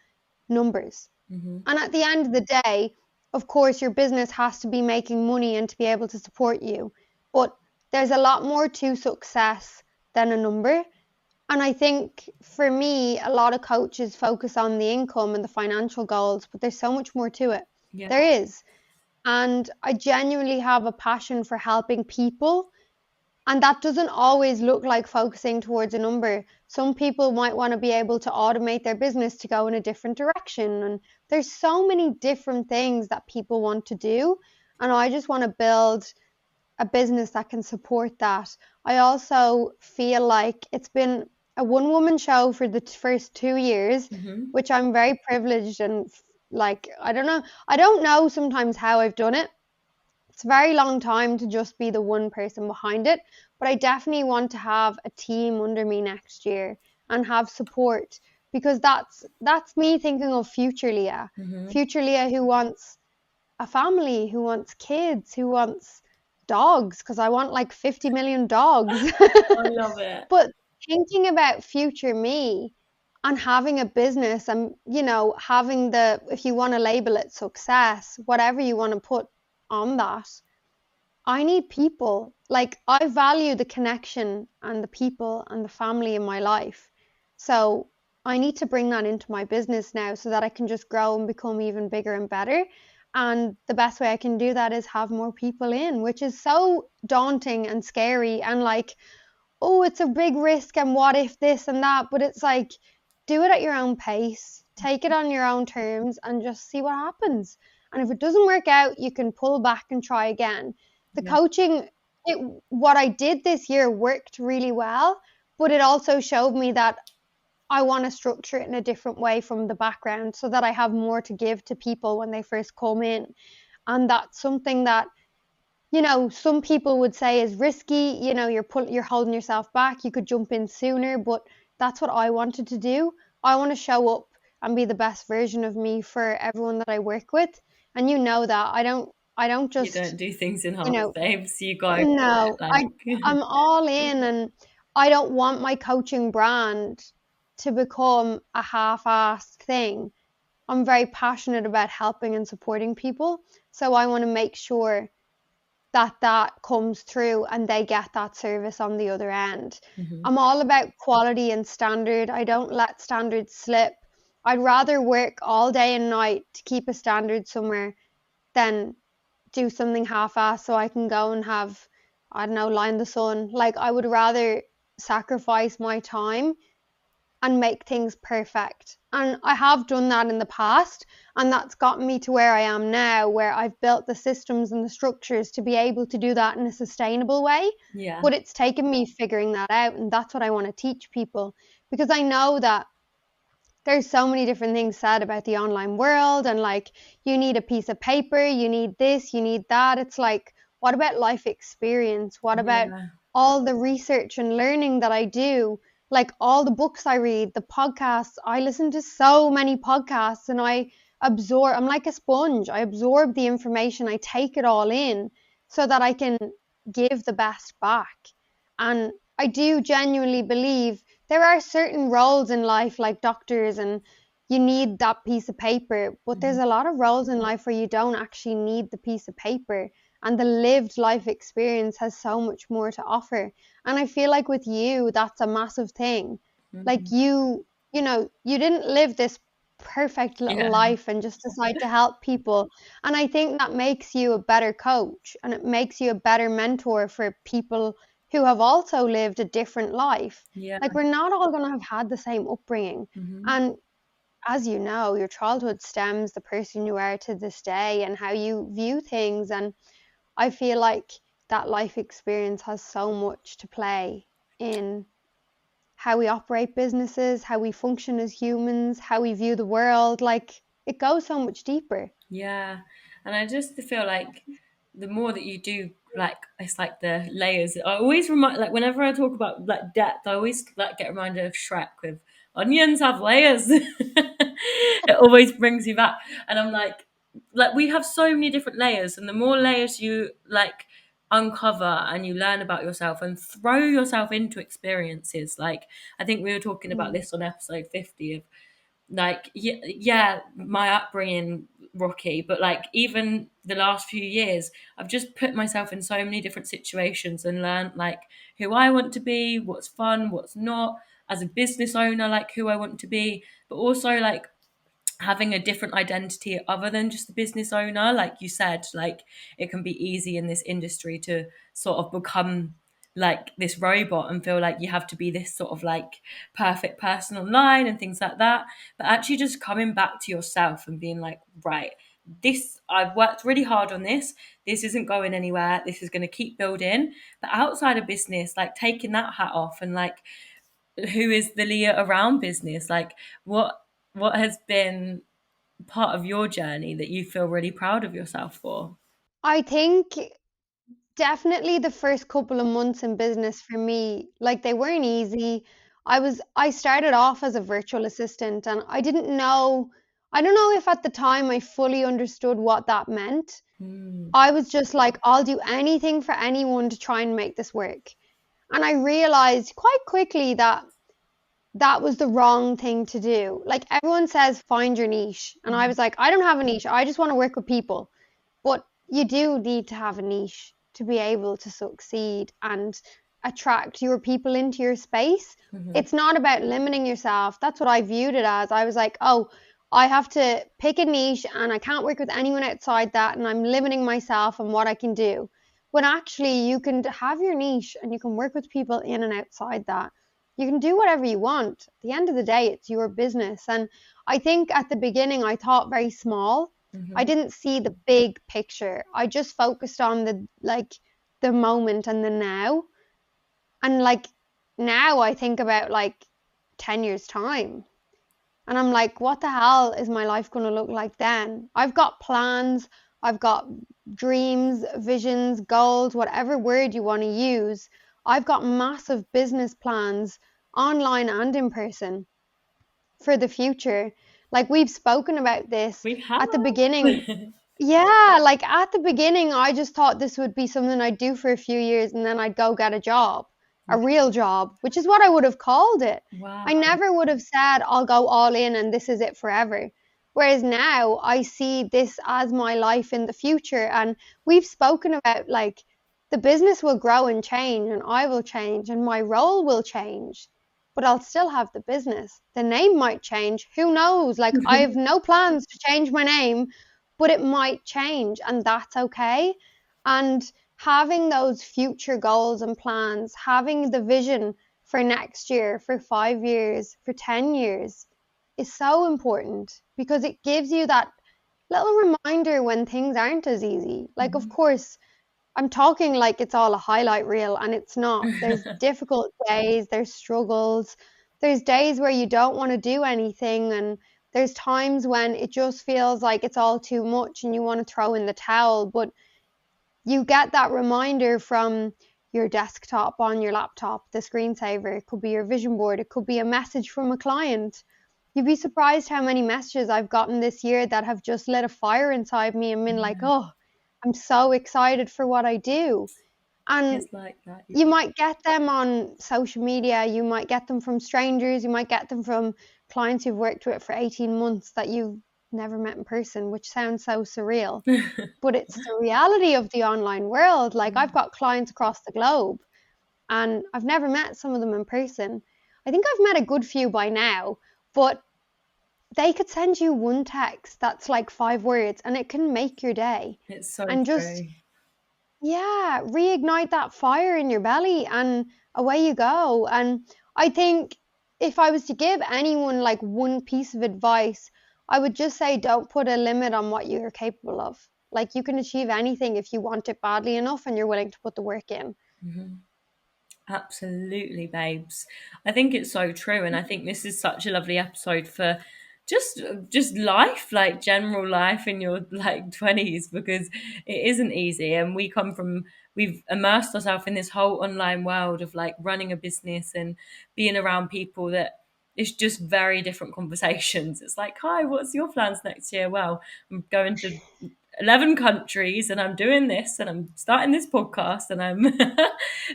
numbers.
Hmm.
And at the end of the day, of course, your business has to be making money and to be able to support you. But there's a lot more to success than a number. And I think for me, a lot of coaches focus on the income and the financial goals, but there's so much more to it.
Yeah.
There is. And I genuinely have a passion for helping people. And that doesn't always look like focusing towards a number. Some people might want to be able to automate their business to go in a different direction. And there's so many different things that people want to do. And I just want to build a business that can support that. I also feel like it's been a one woman show for the first 2 years,
Hmm.
which I'm very privileged and Like, I don't know sometimes how I've done it. It's a very long time to just be the one person behind it, but I definitely want to have a team under me next year and have support, because that's me thinking of future Leah.
Mm-hmm.
Future Leah who wants a family, who wants kids, who wants dogs, because I want like 50 million dogs.
I love it.
But thinking about future me and having a business and, having the, if you want to label it success, whatever you want to put on that, I need people. Like, I value the connection and the people and the family in my life. So I need to bring that into my business now so that I can just grow and become even bigger and better. And the best way I can do that is have more people in, which is so daunting and scary and like, oh, it's a big risk and what if this and that. But it's like, do it at your own pace, take it on your own terms, and just see what happens. And if it doesn't work out, you can pull back and try again. The
Yeah.
coaching, what I did this year worked really well, but it also showed me that I want to structure it in a different way from the background so that I have more to give to people when they first come in. And that's something that, some people would say is risky. You're holding yourself back. You could jump in sooner, but that's what I wanted to do. I want to show up and be the best version of me for everyone that I work with. And that I don't
You
just,
don't do things in
you
half,
know,
babes. You go for it.
no,
Like,
I'm all in, and I don't want my coaching brand to become a half-assed thing. I'm very passionate about helping and supporting people, so I want to make sure that that comes through and they get that service on the other end.
mhm.
I'm all about quality and standard. I don't let standards slip. I'd rather work all day and night to keep a standard somewhere than do something half-assed so I can go and have, I don't know, lie in the sun. Like, I would rather sacrifice my time and make things perfect. And I have done that in the past, and that's gotten me to where I am now, where I've built the systems and the structures to be able to do that in a sustainable way.
Yeah.
But it's taken me figuring that out, and that's what I want to teach people, because I know that there's so many different things said about the online world, and like, you need a piece of paper, you need this, you need that. It's like, what about life experience? What about
Yeah.
all the research and learning that I do? Like, all the books I read, the podcasts. I listen to so many podcasts, and I'm like a sponge. I absorb the information, I take it all in so that I can give the best back. And I do genuinely believe there are certain roles in life, like doctors, and you need that piece of paper, but there's
Mhm.
a lot of roles in life where you don't actually need the piece of paper, and the lived life experience has so much more to offer. And I feel like with you, that's a massive thing. Like,
Mhm.
you didn't live this perfect little
Yeah.
life and just decide to help people. And I think that makes you a better coach, and it makes you a better mentor for people who have also lived a different life.
Yeah.
Like, we're not all going to have had the same upbringing.
Mhm.
And as you know, your childhood stems the person you are to this day and how you view things. And I feel like that life experience has so much to play in how we operate businesses, how we function as humans, how we view the world. Like, it goes so much deeper.
Yeah. And I just feel like the more that you do, like, it's like the layers. I always remind, like, whenever I talk about like depth, I always like get reminded of Shrek with onions have layers. It always brings you back. And I'm like we have so many different layers, and the more layers you like uncover and you learn about yourself and throw yourself into experiences. Like, I think we were talking about
Mm.
this on episode 50 of like, yeah, my upbringing rocky, but like even the last few years I've just put myself in so many different situations and learned like who I want to be, what's fun, what's not, as a business owner, like who I want to be, but also like having a different identity other than just the business owner. Like you said, like it can be easy in this industry to sort of become like this robot and feel like you have to be this sort of like perfect person online and things like that. But actually just coming back to yourself and being like, right, this, I've worked really hard on this, this isn't going anywhere, this is going to keep building. But outside of business, like taking that hat off and like, who is the Leah around business? Like what has been part of your journey that you feel really proud of yourself for?
I think definitely the first couple of months in business for me, like they weren't easy. I started off as a virtual assistant and I don't know if at the time I fully understood what that meant.
Mm.
I was just like, I'll do anything for anyone to try and make this work. And I realized quite quickly that that was the wrong thing to do. Like everyone says, find your niche. And I was like, I don't have a niche. I just want to work with people. But you do need to have a niche to be able to succeed and attract your people into your space.
Mm-hmm.
It's not about limiting yourself. That's what I viewed it as. I was like, oh, I have to pick a niche and I can't work with anyone outside that. And I'm limiting myself and what I can do. When actually you can have your niche and you can work with people in and outside that. You can do whatever you want. At the end of the day, it's your business. And I think at the beginning, I thought very small. I
Mm-hmm.
didn't see the big picture. I just focused on the moment and the now. And like now I think about like 10 years time and I'm like, what the hell is my life going to look like then? I've got plans, I've got dreams, visions, goals, whatever word you want to use. I've got massive business plans online and in person for the future. Like we've spoken about this
We have.
at the beginning. Yeah, like at the beginning, I just thought this would be something I'd do for a few years and then I'd go get a job, a real job, which is what I would have called it.
Wow.
I never would have said I'll go all in and this is it forever. Whereas now I see this as my life in the future. And we've spoken about like the business will grow and change and I will change and my role will change, but I'll still have the business. The name might change. Who knows? Like I have no plans to change my name, but it might change and that's okay. And having those future goals and plans, having the vision for next year, for 5 years, for 10 years is so important because it gives you that little reminder when things aren't as easy. Like, of course, I'm talking like it's all a highlight reel and it's not. There's difficult days, there's struggles, there's days where you don't want to do anything, and there's times when it just feels like it's all too much and you want to throw in the towel. But you get that reminder from your desktop on your laptop, the screensaver. It could be your vision board, it could be a message from a client. You'd be surprised how many messages I've gotten this year that have just lit a fire inside me and been like, oh, I'm so excited for what I do. And
It's like that.
you might get them on social media, you might get them from strangers, you might get them from clients you've worked with for 18 months that you've never met in person, which sounds so surreal. But it's the reality of the online world. Like I've got clients across the globe and I've never met some of them in person. I think I've met a good few by now, but they could send you one text that's like 5 words and it can make your day.
It's so
And just,
true.
yeah, reignite that fire in your belly and away you go. And I think if I was to give anyone like one piece of advice, I would just say don't put a limit on what you're capable of. Like you can achieve anything if you want it badly enough and you're willing to put the work in.
Absolutely, babes. I think it's so true, and I think this is such a lovely episode for just life, like general life in your like 20s, because it isn't easy, and we've immersed ourselves in this whole online world of like running a business and being around people that it's just very different conversations. It's like, hi, what's your plans next year? Well, I'm going to 11 countries and I'm doing this and I'm starting this podcast and I'm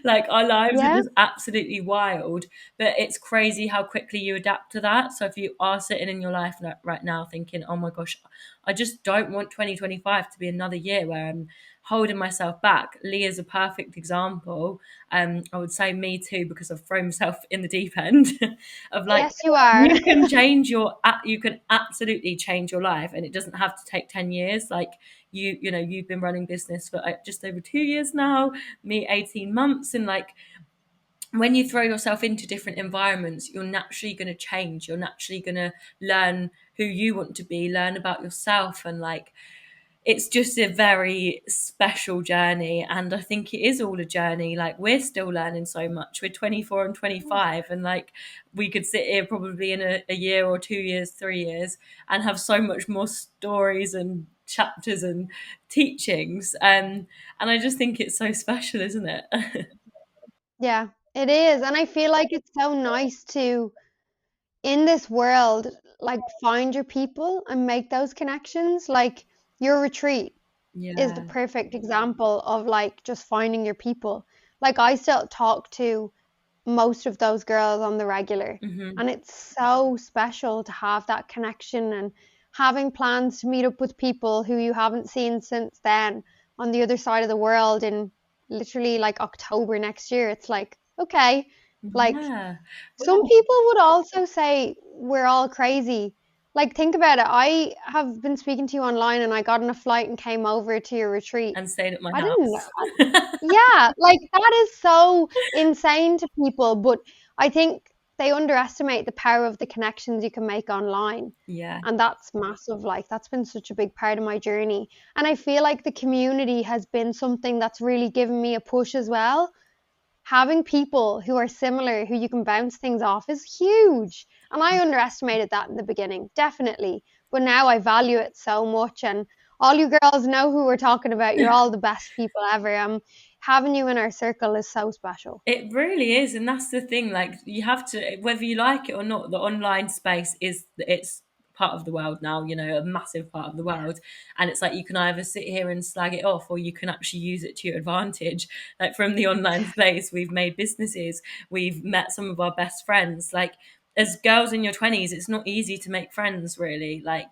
like our lives are
Yeah.
just absolutely wild, but it's crazy how quickly you adapt to that. So if you are sitting in your life right now thinking, oh my gosh, I just don't want 2025 to be another year where I'm holding myself back, Leah's a perfect example. I would say me too, because I've thrown myself in the deep end of like,
Yes, you are.
you can absolutely change your life, and it doesn't have to take 10 years. Like you've been running business for just over 2 years now, me 18 months, and like when you throw yourself into different environments, you're naturally going to change. You're naturally going to learn who you want to be, learn about yourself, and like it's just a very special journey, and I think it is all a journey. Like, we're still learning so much. We're 24 and 25, and like, we could sit here probably in a year or 2 years, 3 years, and have so much more stories and chapters and teachings. And I just think it's so special, isn't it?
Yeah, it is. And I feel like it's so nice to, in this world, like find your people and make those connections. Like your retreat is the
Yeah.
perfect example of like just finding your people. Like I still talk to most of those girls on the regular.
Hmm.
And it's so special to have that connection and having plans to meet up with people who you haven't seen since then on the other side of the world in literally like October next year. It's like, okay, like
Yeah.
some people would also say we're all crazy. Like, think about it. I have been speaking to you online and I got on a flight and came over to your retreat.
And stayed at my
I didn't,
house.
yeah, like that is so insane to people, but I think they underestimate the power of the connections you can make online.
Yeah.
And that's massive. Like, that's been such a big part of my journey. And I feel like the community has been something that's really given me a push as well. Having people who are similar, who you can bounce things off, is huge. And I underestimated that in the beginning, definitely. But now I value it so much. And all you girls know who we're talking about. You're all the best people ever. Having you in our circle is so special.
It really is, and that's the thing. Like, you have to, whether you like it or not, the online space is, it's part of the world now. A massive part of the world, and it's like you can either sit here and slag it off, or you can actually use it to your advantage. Like, from the online space, we've made businesses, we've met some of our best friends. Like, as girls in your 20s, it's not easy to make friends, really. Like,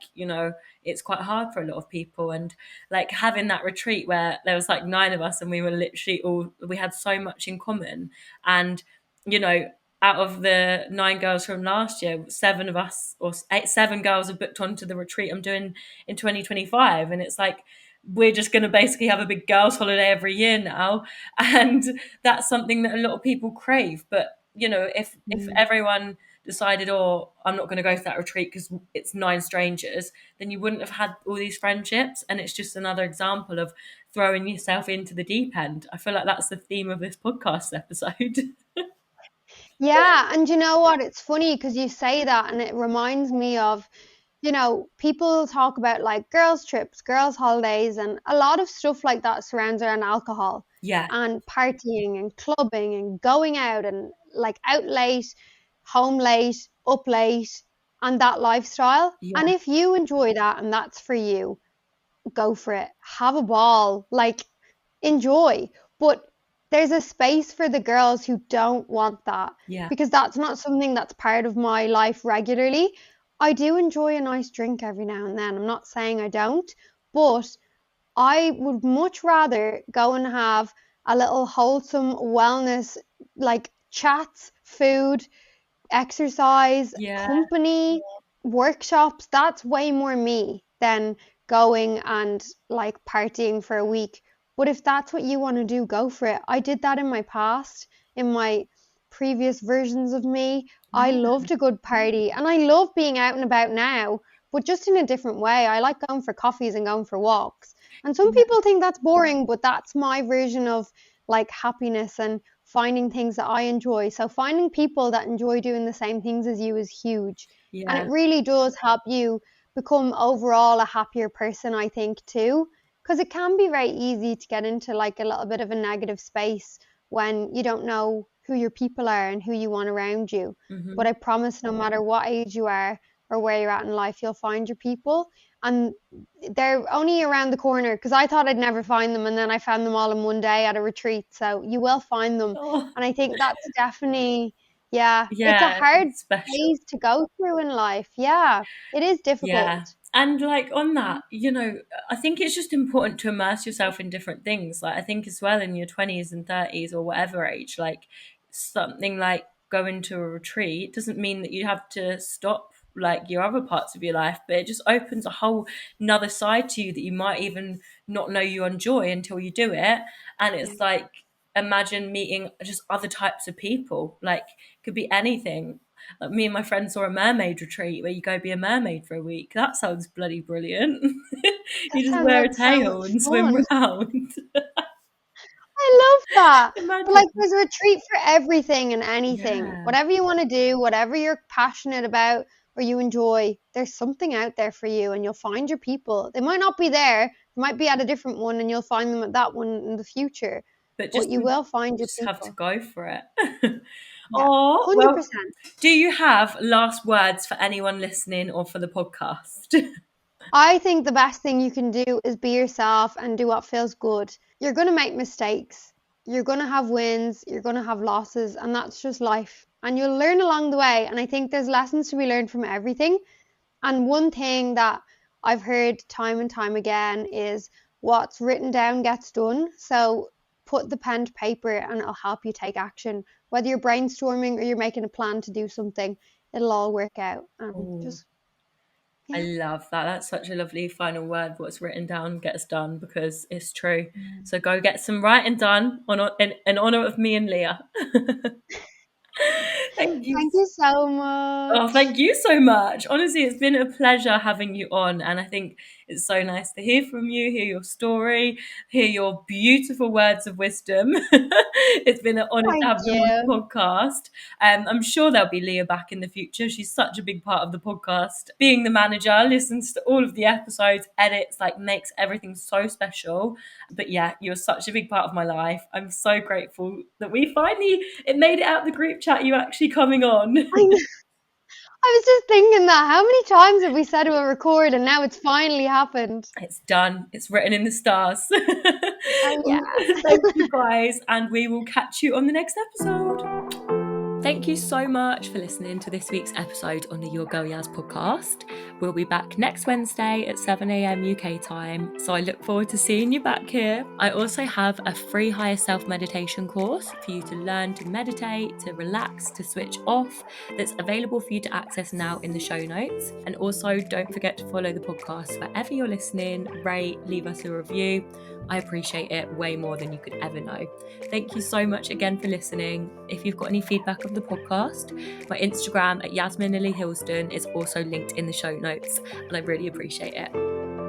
it's quite hard for a lot of people. And like, having that retreat where there was like 9 of us, and we were literally all, we had so much in common. And you know out of the 9 girls from last year, 7 of us, or 7 girls, have booked onto the retreat I'm doing in 2025. And it's like, we're just going to basically have a big girls holiday every year now. And that's something that a lot of people crave. But if
Mm.
everyone decided, oh, I'm not going to go to that retreat because it's 9 strangers, then you wouldn't have had all these friendships. And it's just another example of throwing yourself into the deep end. I feel like that's the theme of this podcast episode.
Yeah, and you know what? It's funny because you say that, and it reminds me of, people talk about like girls' trips, girls' holidays, and a lot of stuff like that surrounds around alcohol
Yeah,
and partying and clubbing and going out and like out late, home late, up late, and that lifestyle. And
yeah,
if you enjoy that and that's for you, go for it. Have a ball. Like, enjoy. But there's a space for the girls who don't want that
yeah.
because that's not something that's part of my life regularly. I do enjoy a nice drink every now and then. I'm not saying I don't, but I would much rather go and have a little wholesome wellness, like chats, food, exercise,
Yeah,
company, workshops. That's way more me than going and like partying for a week. But if that's what you want to do, go for it. I did that in my past, in my previous versions of me. I
yeah,
loved a good party and I love being out and about now, but just in a different way. I like going for coffees and going for walks. And some
yeah,
people think that's boring, but that's my version of like happiness and finding things that I enjoy. So finding people that enjoy doing the same things as you is huge. And it
yeah.
really does help you become overall a happier person, I think, too. Because it can be very easy to get into like a little bit of a negative space when you don't know who your people are and who you want around you.
Hmm.
But I promise, no matter what age you are or where you're at in life, you'll find your people. And they're only around the corner because I thought I'd never find them, and then I found them all in one day at a retreat. So you will find them,
Oh,
and I think that's definitely, yeah, it's a
yeah,
hard
it's special.
phase to go through in life. Yeah, it is
Yeah.
difficult.
And like, on that, I think it's just important to immerse yourself in different things. Like, I think as well, in your 20s and 30s, or whatever age, like, something like going to a retreat doesn't mean that you have to stop like your other parts of your life, but it just opens a whole another side to you that you might even not know you enjoy until you do it. And
Yeah.
it's like, imagine meeting just other types of people. Like, it could be anything. Like, me and my friends saw a mermaid retreat where you go be a mermaid for a week. That sounds bloody brilliant.
That
You just
sounds
wear a
like so much
tail and swim
fun.
around.
I love that. But like,
Imagine.
there's a retreat for everything and anything.
Yeah.
Whatever you want to do, whatever you're passionate about or you enjoy, there's something out there for you, and you'll find your people. They might not be there, they might be at a different one, and you'll find them at that one in the future.
But
But
just
you will find your
just have to
people.
go for it.
Yeah,
Oh, well,
100%.
do you have last words for anyone listening or for the podcast?
I think the best thing you can do is be yourself and do what feels good. You're going to make mistakes. You're going to have wins, you're going to have losses, and that's just life. And you'll learn along the way. And I think there's lessons to be learned from everything. And one thing that I've heard time and time again is what's written down gets done. So put the pen to paper and it'll help you take action. Whether you're brainstorming or you're making a plan to do something, it'll all work out. And
Oh,
just,
I
yeah.
love that. That's such a lovely final word. What's written down gets done, because it's true. So go get some writing done in honor of me and Leah. Thank you.
Thank you so
Oh,
much.
thank you so much. Honestly, it's been a pleasure having you on. And I think it's so nice to hear from you, hear your story, hear your beautiful words of wisdom. It's been an honour to
Thank
have them on the
you.
podcast. I'm sure there'll be Leah back in the future. She's such a big part of the podcast. Being the manager, listens to all of the episodes, edits, like, makes everything so special. But yeah, you're such a big part of my life. I'm so grateful that we finally, it made it out the group chat, you actually coming on.
I know. I was just thinking that. How many times have we said we'll record and now it's finally happened?
It's done. It's written in the stars.
Oh, yeah.
Thank you guys, and we will catch you on the next episode. Thank you so much for listening to this week's episode on the Your Girl Yaz podcast. We'll be back next Wednesday at 7 a.m. UK time, so I look forward to seeing you back here. I also have a free higher self meditation course for you to learn to meditate, to relax, to switch off, that's available for you to access now in the show notes. And also, don't forget to follow the podcast wherever you're listening, rate, leave us a review. I appreciate it way more than you could ever know. Thank you so much again for listening. If you've got any feedback of the podcast, my Instagram at Yasmin Lily Hilston is also linked in the show notes, and I really appreciate it.